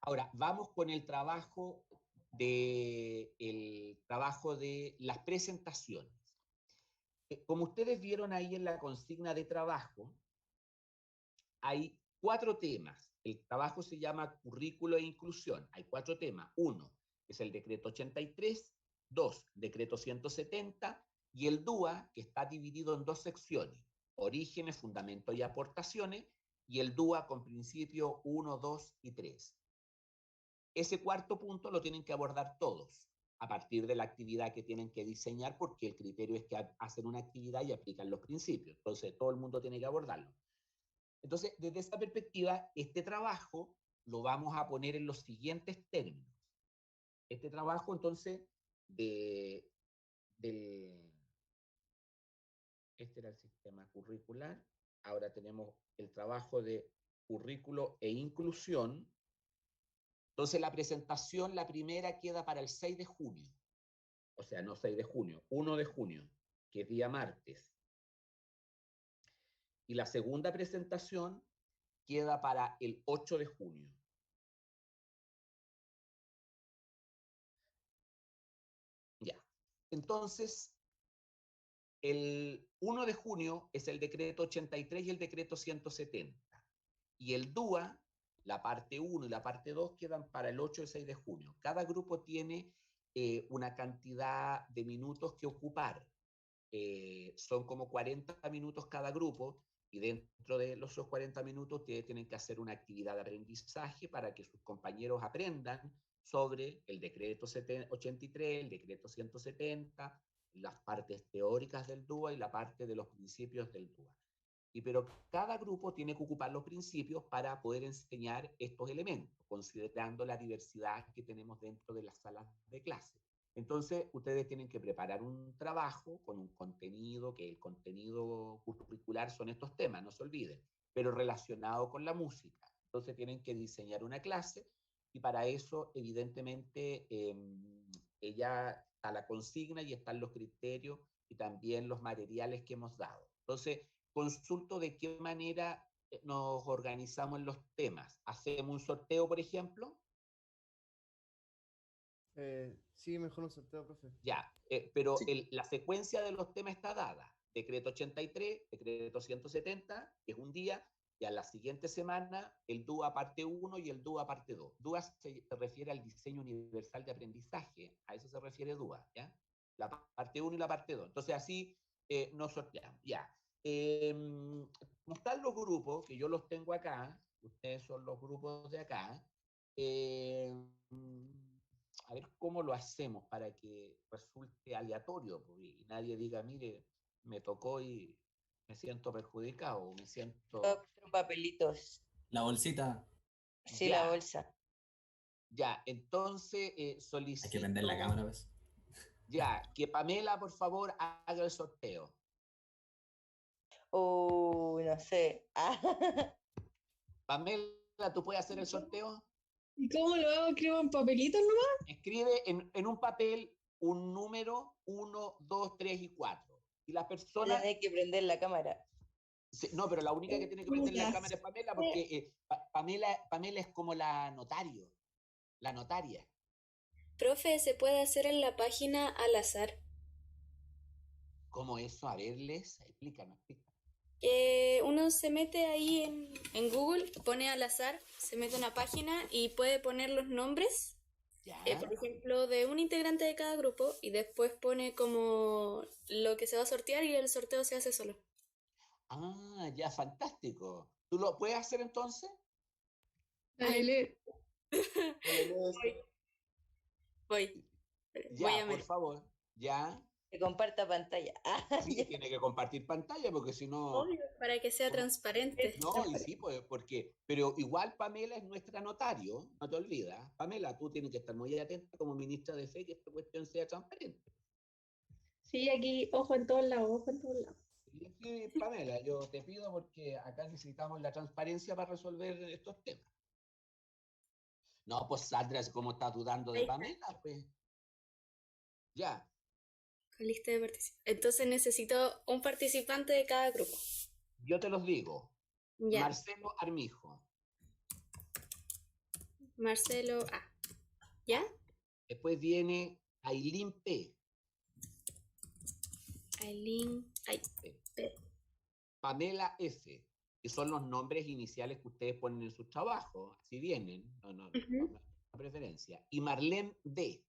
Ahora, vamos con el trabajo de las presentaciones. Como ustedes vieron ahí en la consigna de trabajo, hay 4 temas. El trabajo se llama currículo e inclusión. Hay 4 temas. 1 es el decreto 83, 2, decreto 170, y el DUA, que está dividido en 2 secciones, orígenes, fundamentos y aportaciones, y el DUA con principio 1, 2 y 3. Ese cuarto punto lo tienen que abordar todos, a partir de la actividad que tienen que diseñar, porque el criterio es que hacen una actividad y aplican los principios. Entonces, todo el mundo tiene que abordarlo. Entonces, desde esa perspectiva, este trabajo lo vamos a poner en los siguientes términos. Este trabajo, entonces, este era el sistema curricular. Ahora tenemos el trabajo de currículo e inclusión. Entonces, la presentación, la primera, queda para el 6 de junio. O sea, no 6 de junio, 1 de junio, que es día martes. Y la segunda presentación queda para el 8 de junio. Ya. Entonces, el 1 de junio es el decreto 83 y el decreto 170. Y el DUA, la parte 1 y la parte 2 quedan para el 8 y 6 de junio. Cada grupo tiene una cantidad de minutos que ocupar. Son como 40 minutos cada grupo, y dentro de esos 40 minutos ustedes tienen que hacer una actividad de aprendizaje para que sus compañeros aprendan sobre el decreto 83, el decreto 170, las partes teóricas del DUA y la parte de los principios del DUA. Pero cada grupo tiene que ocupar los principios para poder enseñar estos elementos, considerando la diversidad que tenemos dentro de las salas de clase. Entonces, ustedes tienen que preparar un trabajo con un contenido, que el contenido curricular son estos temas, no se olviden, pero relacionado con la música. Entonces, tienen que diseñar una clase, y para eso, evidentemente, ya está la consigna y están los criterios y también los materiales que hemos dado. Entonces, consulto de qué manera nos organizamos en los temas. ¿Hacemos un sorteo, por ejemplo? Sí, mejor un sorteo, profe. Ya, pero Sí. la secuencia de los temas está dada. Decreto 83, decreto 170, que es un día, y a la siguiente semana el DUA parte 1 y el DUA parte 2. DUA se refiere al diseño universal de aprendizaje, a eso se refiere DUA, ¿ya? La parte 1 y la parte 2. Entonces así nos sorteamos, ya. Están los grupos, que yo los tengo acá, ustedes son los grupos de acá. A ver cómo lo hacemos para que resulte aleatorio, y nadie diga, mire, me tocó y me siento perjudicado, me siento... Cuatro papelitos. La bolsita. Sí, Ya. la bolsa. Ya, entonces Hay que solicito... prender la cámara, pues. Ya, que Pamela, por favor, haga el sorteo. No sé. Pamela, ¿tú puedes hacer el sorteo? ¿Y cómo lo hago? ¿Escribo en papelitos nomás? Escribe en un papel un número 1, 2, 3 y 4. Y la persona... Hay que prender la cámara. Sí, no, pero la única que tiene que prender la Ya. cámara es Pamela, porque Pamela es como la notario, la notaria. Profe, ¿se puede hacer en la página al azar? ¿Cómo eso? A verles, explícanos. Uno se mete ahí en Google, pone al azar, se mete a una página y puede poner los nombres, Ya. por ejemplo, de un integrante de cada grupo y después pone como lo que se va a sortear y el sorteo se hace solo. Ah, ya, fantástico. ¿Tú lo puedes hacer entonces? Dale, Voy Ya, a por ver. favor. Ya. Que comparta pantalla. Sí, tiene que compartir pantalla porque si no... Obvio, para que sea transparente. No, y sí, pues, porque... Pero igual Pamela es nuestra notario, no te olvidas. Pamela, tú tienes que estar muy atenta como ministra de Fe que esta cuestión sea transparente. Sí, aquí, ojo en todos lados, ojo en todos lados. Sí, Pamela, yo te pido porque acá necesitamos la transparencia para resolver estos temas. No, pues Sandra, ¿cómo estás dudando de Ahí está. Pamela? Pues ya, Con lista de participantes. Entonces necesito un participante de cada grupo. yo te los digo. Ya, Marcelo Armijo. Marcelo A. ¿Ya? Después viene Ailín P. Aileen. Ay, P. Pamela F. Que son los nombres iniciales que ustedes ponen en sus trabajos. Así vienen. No hay preferencia. Y Marlene D.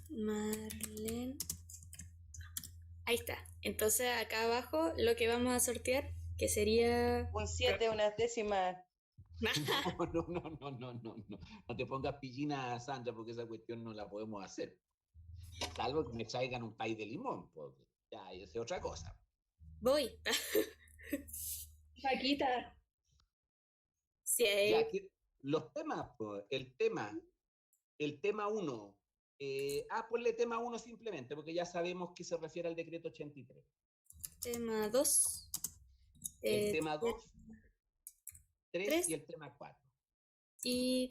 Marlene. Ahí está. Entonces acá abajo lo que vamos a sortear, que sería... Un 7, unas décimas. No. No te pongas pillina, Sandra, porque esa cuestión no la podemos hacer. Salvo que me traigan un pay de limón, porque ya, esa es otra cosa. Voy. Paquita, Sí, Ya, los temas, pues, el tema 1. Ponle tema 1 simplemente, porque ya sabemos que se refiere al decreto 83. tema 2. El tema 2, 3 tres. y el tema 4. Y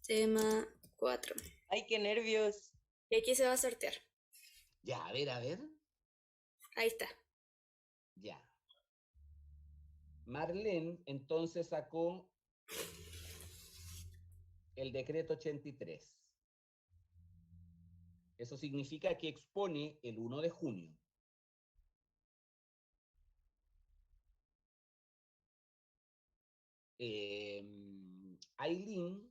tema 4. Ay, qué nervios. Y aquí se va a sortear. Ya, a ver. Ahí está. Ya. Marlene entonces sacó el decreto 83. Eso significa que expone el 1 de junio. Ailín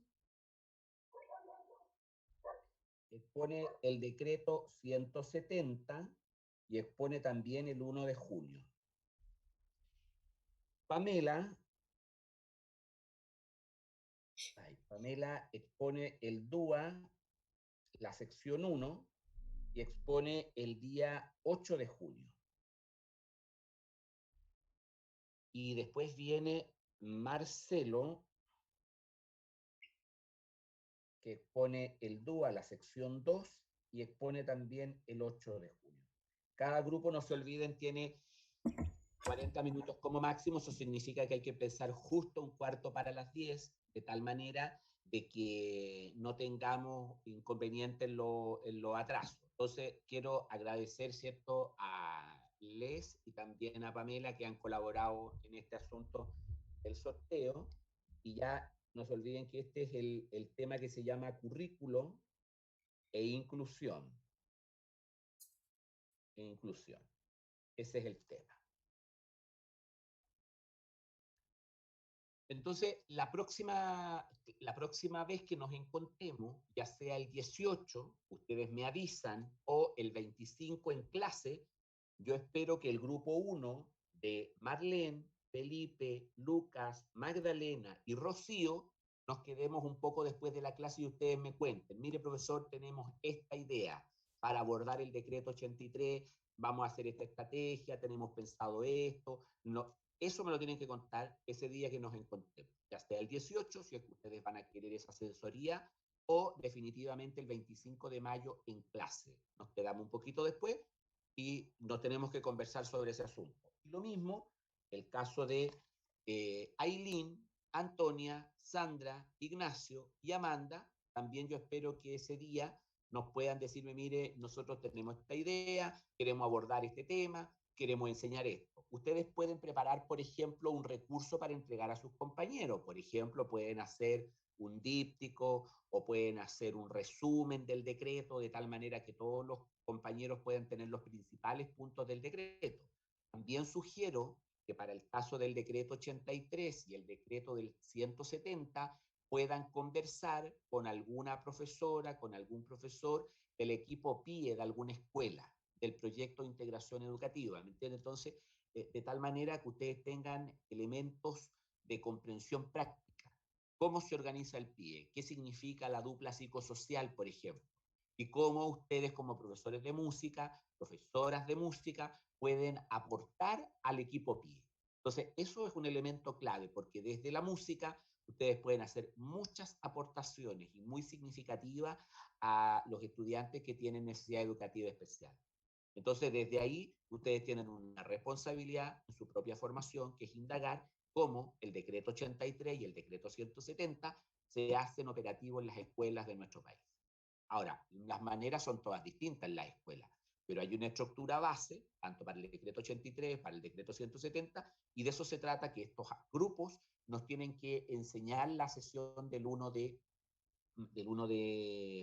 expone el decreto 170 y expone también el 1 de junio. Pamela expone el DUA, la sección 1, y expone el día 8 de junio. Y después viene Marcelo, que expone el DUA, la sección 2, y expone también el 8 de junio. Cada grupo, no se olviden, tiene 40 minutos como máximo. Eso significa que hay que empezar justo un cuarto para las 10, de tal manera de que no tengamos inconvenientes en los atrasos. Entonces, quiero agradecer, ¿cierto?, a Les y también a Pamela que han colaborado en este asunto del sorteo. Y ya no se olviden que este es el tema que se llama currículo e inclusión. Ese es el tema. Entonces, la próxima vez que nos encontremos, ya sea el 18, ustedes me avisan, o el 25 en clase, yo espero que el grupo 1 de Marlene, Felipe, Lucas, Magdalena y Rocío nos quedemos un poco después de la clase y ustedes me cuenten. Mire, profesor, tenemos esta idea para abordar el decreto 83, vamos a hacer esta estrategia, tenemos pensado esto. No, eso me lo tienen que contar ese día que nos encontremos, ya sea el 18, si es que ustedes van a querer esa asesoría, o definitivamente el 25 de mayo en clase. Nos quedamos un poquito después y nos tenemos que conversar sobre ese asunto. Y lo mismo, el caso de Ailín, Antonia, Sandra, Ignacio y Amanda, también yo espero que ese día nos puedan decirme, mire, nosotros tenemos esta idea, queremos abordar este tema, queremos enseñar esto? Ustedes pueden preparar, por ejemplo, un recurso para entregar a sus compañeros. Por ejemplo, pueden hacer un díptico o pueden hacer un resumen del decreto de tal manera que todos los compañeros puedan tener los principales puntos del decreto. También sugiero que para el caso del decreto 83 y el decreto del 170 puedan conversar con alguna profesora, con algún profesor del equipo PIE de alguna escuela, del proyecto de integración educativa, ¿me entiende? Entonces, de tal manera que ustedes tengan elementos de comprensión práctica. ¿Cómo se organiza el PIE? ¿Qué significa la dupla psicosocial, por ejemplo? Y cómo ustedes como profesores de música, profesoras de música, pueden aportar al equipo PIE. Entonces, eso es un elemento clave, porque desde la música ustedes pueden hacer muchas aportaciones y muy significativas a los estudiantes que tienen necesidad educativa especial. Entonces, desde ahí, ustedes tienen una responsabilidad en su propia formación, que es indagar cómo el decreto 83 y el decreto 170 se hacen operativos en las escuelas de nuestro país. Ahora, las maneras son todas distintas en las escuelas, pero hay una estructura base, tanto para el decreto 83, para el decreto 170, y de eso se trata, que estos grupos nos tienen que enseñar la sesión del 1 de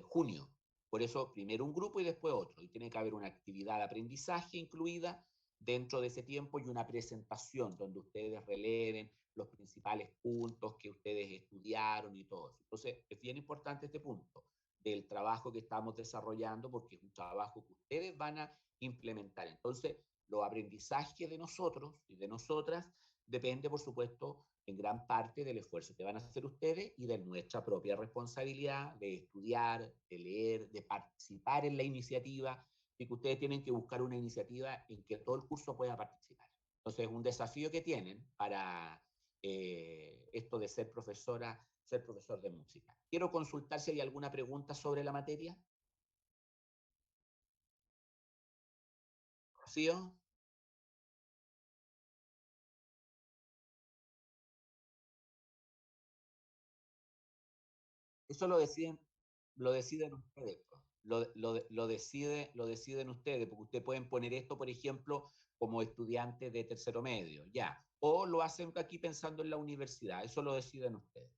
junio. Por eso, primero un grupo y después otro. Y tiene que haber una actividad de aprendizaje incluida dentro de ese tiempo y una presentación donde ustedes releven los principales puntos que ustedes estudiaron y todo eso. Entonces, es bien importante este punto del trabajo que estamos desarrollando porque es un trabajo que ustedes van a implementar. Entonces, los aprendizajes de nosotros y de nosotras depende, por supuesto, en gran parte del esfuerzo que van a hacer ustedes y de nuestra propia responsabilidad de estudiar, de leer, de participar en la iniciativa, y que ustedes tienen que buscar una iniciativa en que todo el curso pueda participar. Entonces, es un desafío que tienen para esto de ser profesor de música. Quiero consultar si hay alguna pregunta sobre la materia. ¿Rocío? Eso lo deciden ustedes. Pues. Lo deciden ustedes, porque ustedes pueden poner esto, por ejemplo, como estudiantes de tercero medio, ya. O lo hacen aquí pensando en la universidad, eso lo deciden ustedes.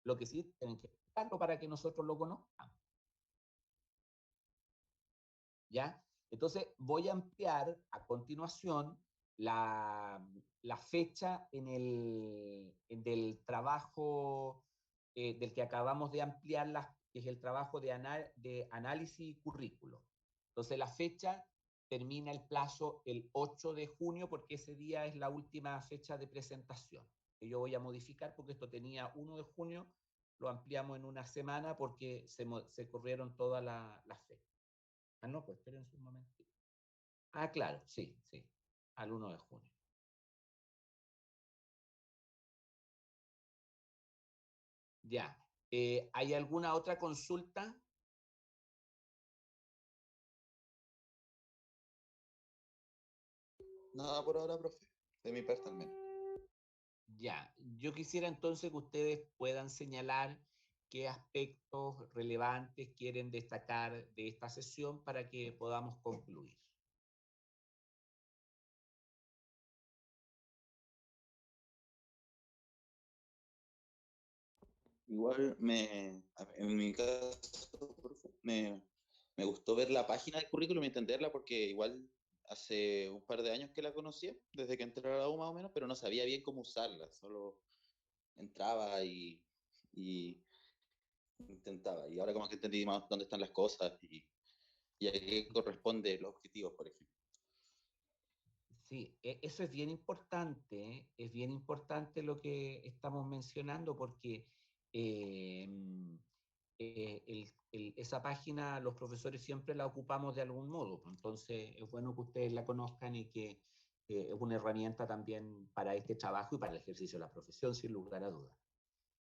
Lo que sí tienen que explicarlo para que nosotros lo conozcamos. ¿Ya? Entonces voy a ampliar a continuación la fecha del trabajo del que acabamos de ampliar, que es el trabajo de análisis y currículo. Entonces la fecha termina el plazo el 8 de junio porque ese día es la última fecha de presentación. Que yo voy a modificar porque esto tenía 1 de junio, lo ampliamos en una semana porque se corrieron todas las fechas. Ah, no, pues espérense un momento. Ah, claro, sí, sí, al 1 de junio. Ya. ¿Hay alguna otra consulta? Nada por ahora, profe. De mi parte al menos. Ya. Yo quisiera entonces que ustedes puedan señalar qué aspectos relevantes quieren destacar de esta sesión para que podamos concluir. Igual en mi caso, profe, me gustó ver la página del currículum y entenderla porque igual hace un par de años que la conocía, desde que entré a la U más o menos, pero no sabía bien cómo usarla, solo entraba y intentaba. Y ahora como que entendí más dónde están las cosas y a qué corresponde los objetivos, por ejemplo. Sí, eso es bien importante lo que estamos mencionando porque esa página los profesores siempre la ocupamos de algún modo, pues. Entonces es bueno que ustedes la conozcan y que es una herramienta también para este trabajo y para el ejercicio de la profesión, sin lugar a dudas.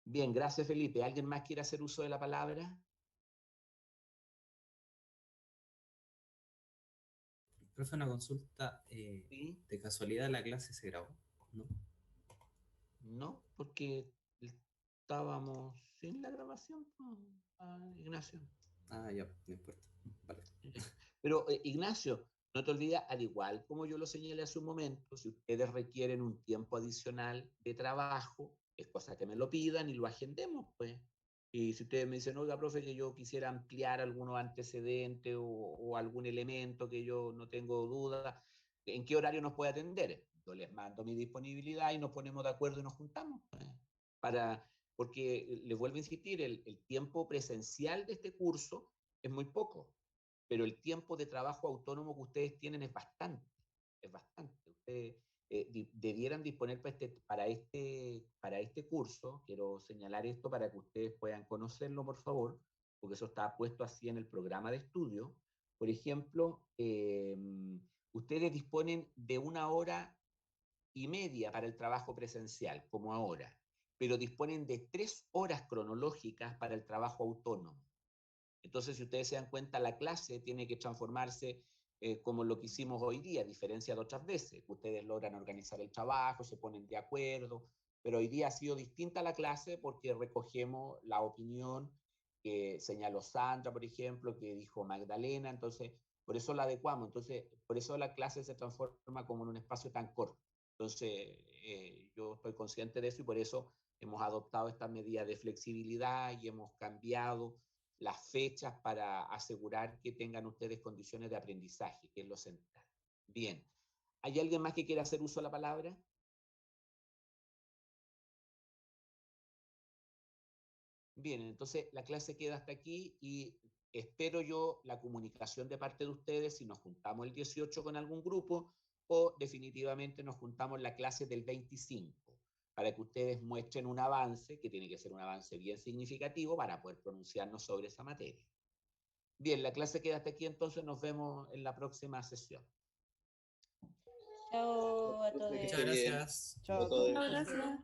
Bien, gracias Felipe. ¿Alguien más quiere hacer uso de la palabra? Profe, una consulta. Sí, ¿De casualidad la clase se grabó? ¿No? no, porque estábamos sin la grabación, pues, Ignacio. Ah, ya, no importa. Vale. Pero, Ignacio, No te olvides, al igual como yo lo señalé hace un momento, si ustedes requieren un tiempo adicional de trabajo, es cosa que me lo pidan y lo agendemos, pues. Y si ustedes me dicen, oiga, profe, que yo quisiera ampliar algunos antecedentes o algún elemento que yo no tengo duda, ¿en qué horario nos puede atender? Yo les mando mi disponibilidad y nos ponemos de acuerdo y nos juntamos, pues, porque les vuelvo a insistir, el tiempo presencial de este curso es muy poco, pero el tiempo de trabajo autónomo que ustedes tienen es bastante, es bastante. Ustedes debieran disponer para este curso, quiero señalar esto para que ustedes puedan conocerlo, por favor, porque eso está puesto así en el programa de estudio. Por ejemplo, ustedes disponen de 1 hora y media para el trabajo presencial, como ahora, pero disponen de 3 horas cronológicas para el trabajo autónomo. Entonces, si ustedes se dan cuenta, la clase tiene que transformarse como lo que hicimos hoy día, a diferencia de otras veces. Ustedes logran organizar el trabajo, se ponen de acuerdo, pero hoy día ha sido distinta la clase porque recogemos la opinión que señaló Sandra, por ejemplo, que dijo Magdalena, entonces, por eso la adecuamos. Entonces, por eso la clase se transforma como en un espacio tan corto. Entonces, yo estoy consciente de eso y por eso hemos adoptado esta medida de flexibilidad y hemos cambiado las fechas para asegurar que tengan ustedes condiciones de aprendizaje, que es lo central. Bien, ¿hay alguien más que quiera hacer uso de la palabra? Bien, entonces la clase queda hasta aquí y espero yo la comunicación de parte de ustedes si nos juntamos el 18 con algún grupo o definitivamente nos juntamos la clase del 25 para que ustedes muestren un avance, que tiene que ser un avance bien significativo para poder pronunciarnos sobre esa materia. Bien, la clase queda hasta aquí, entonces nos vemos en la próxima sesión. Chao a todos. Muchas gracias. Chao a todos. todos. Gracias.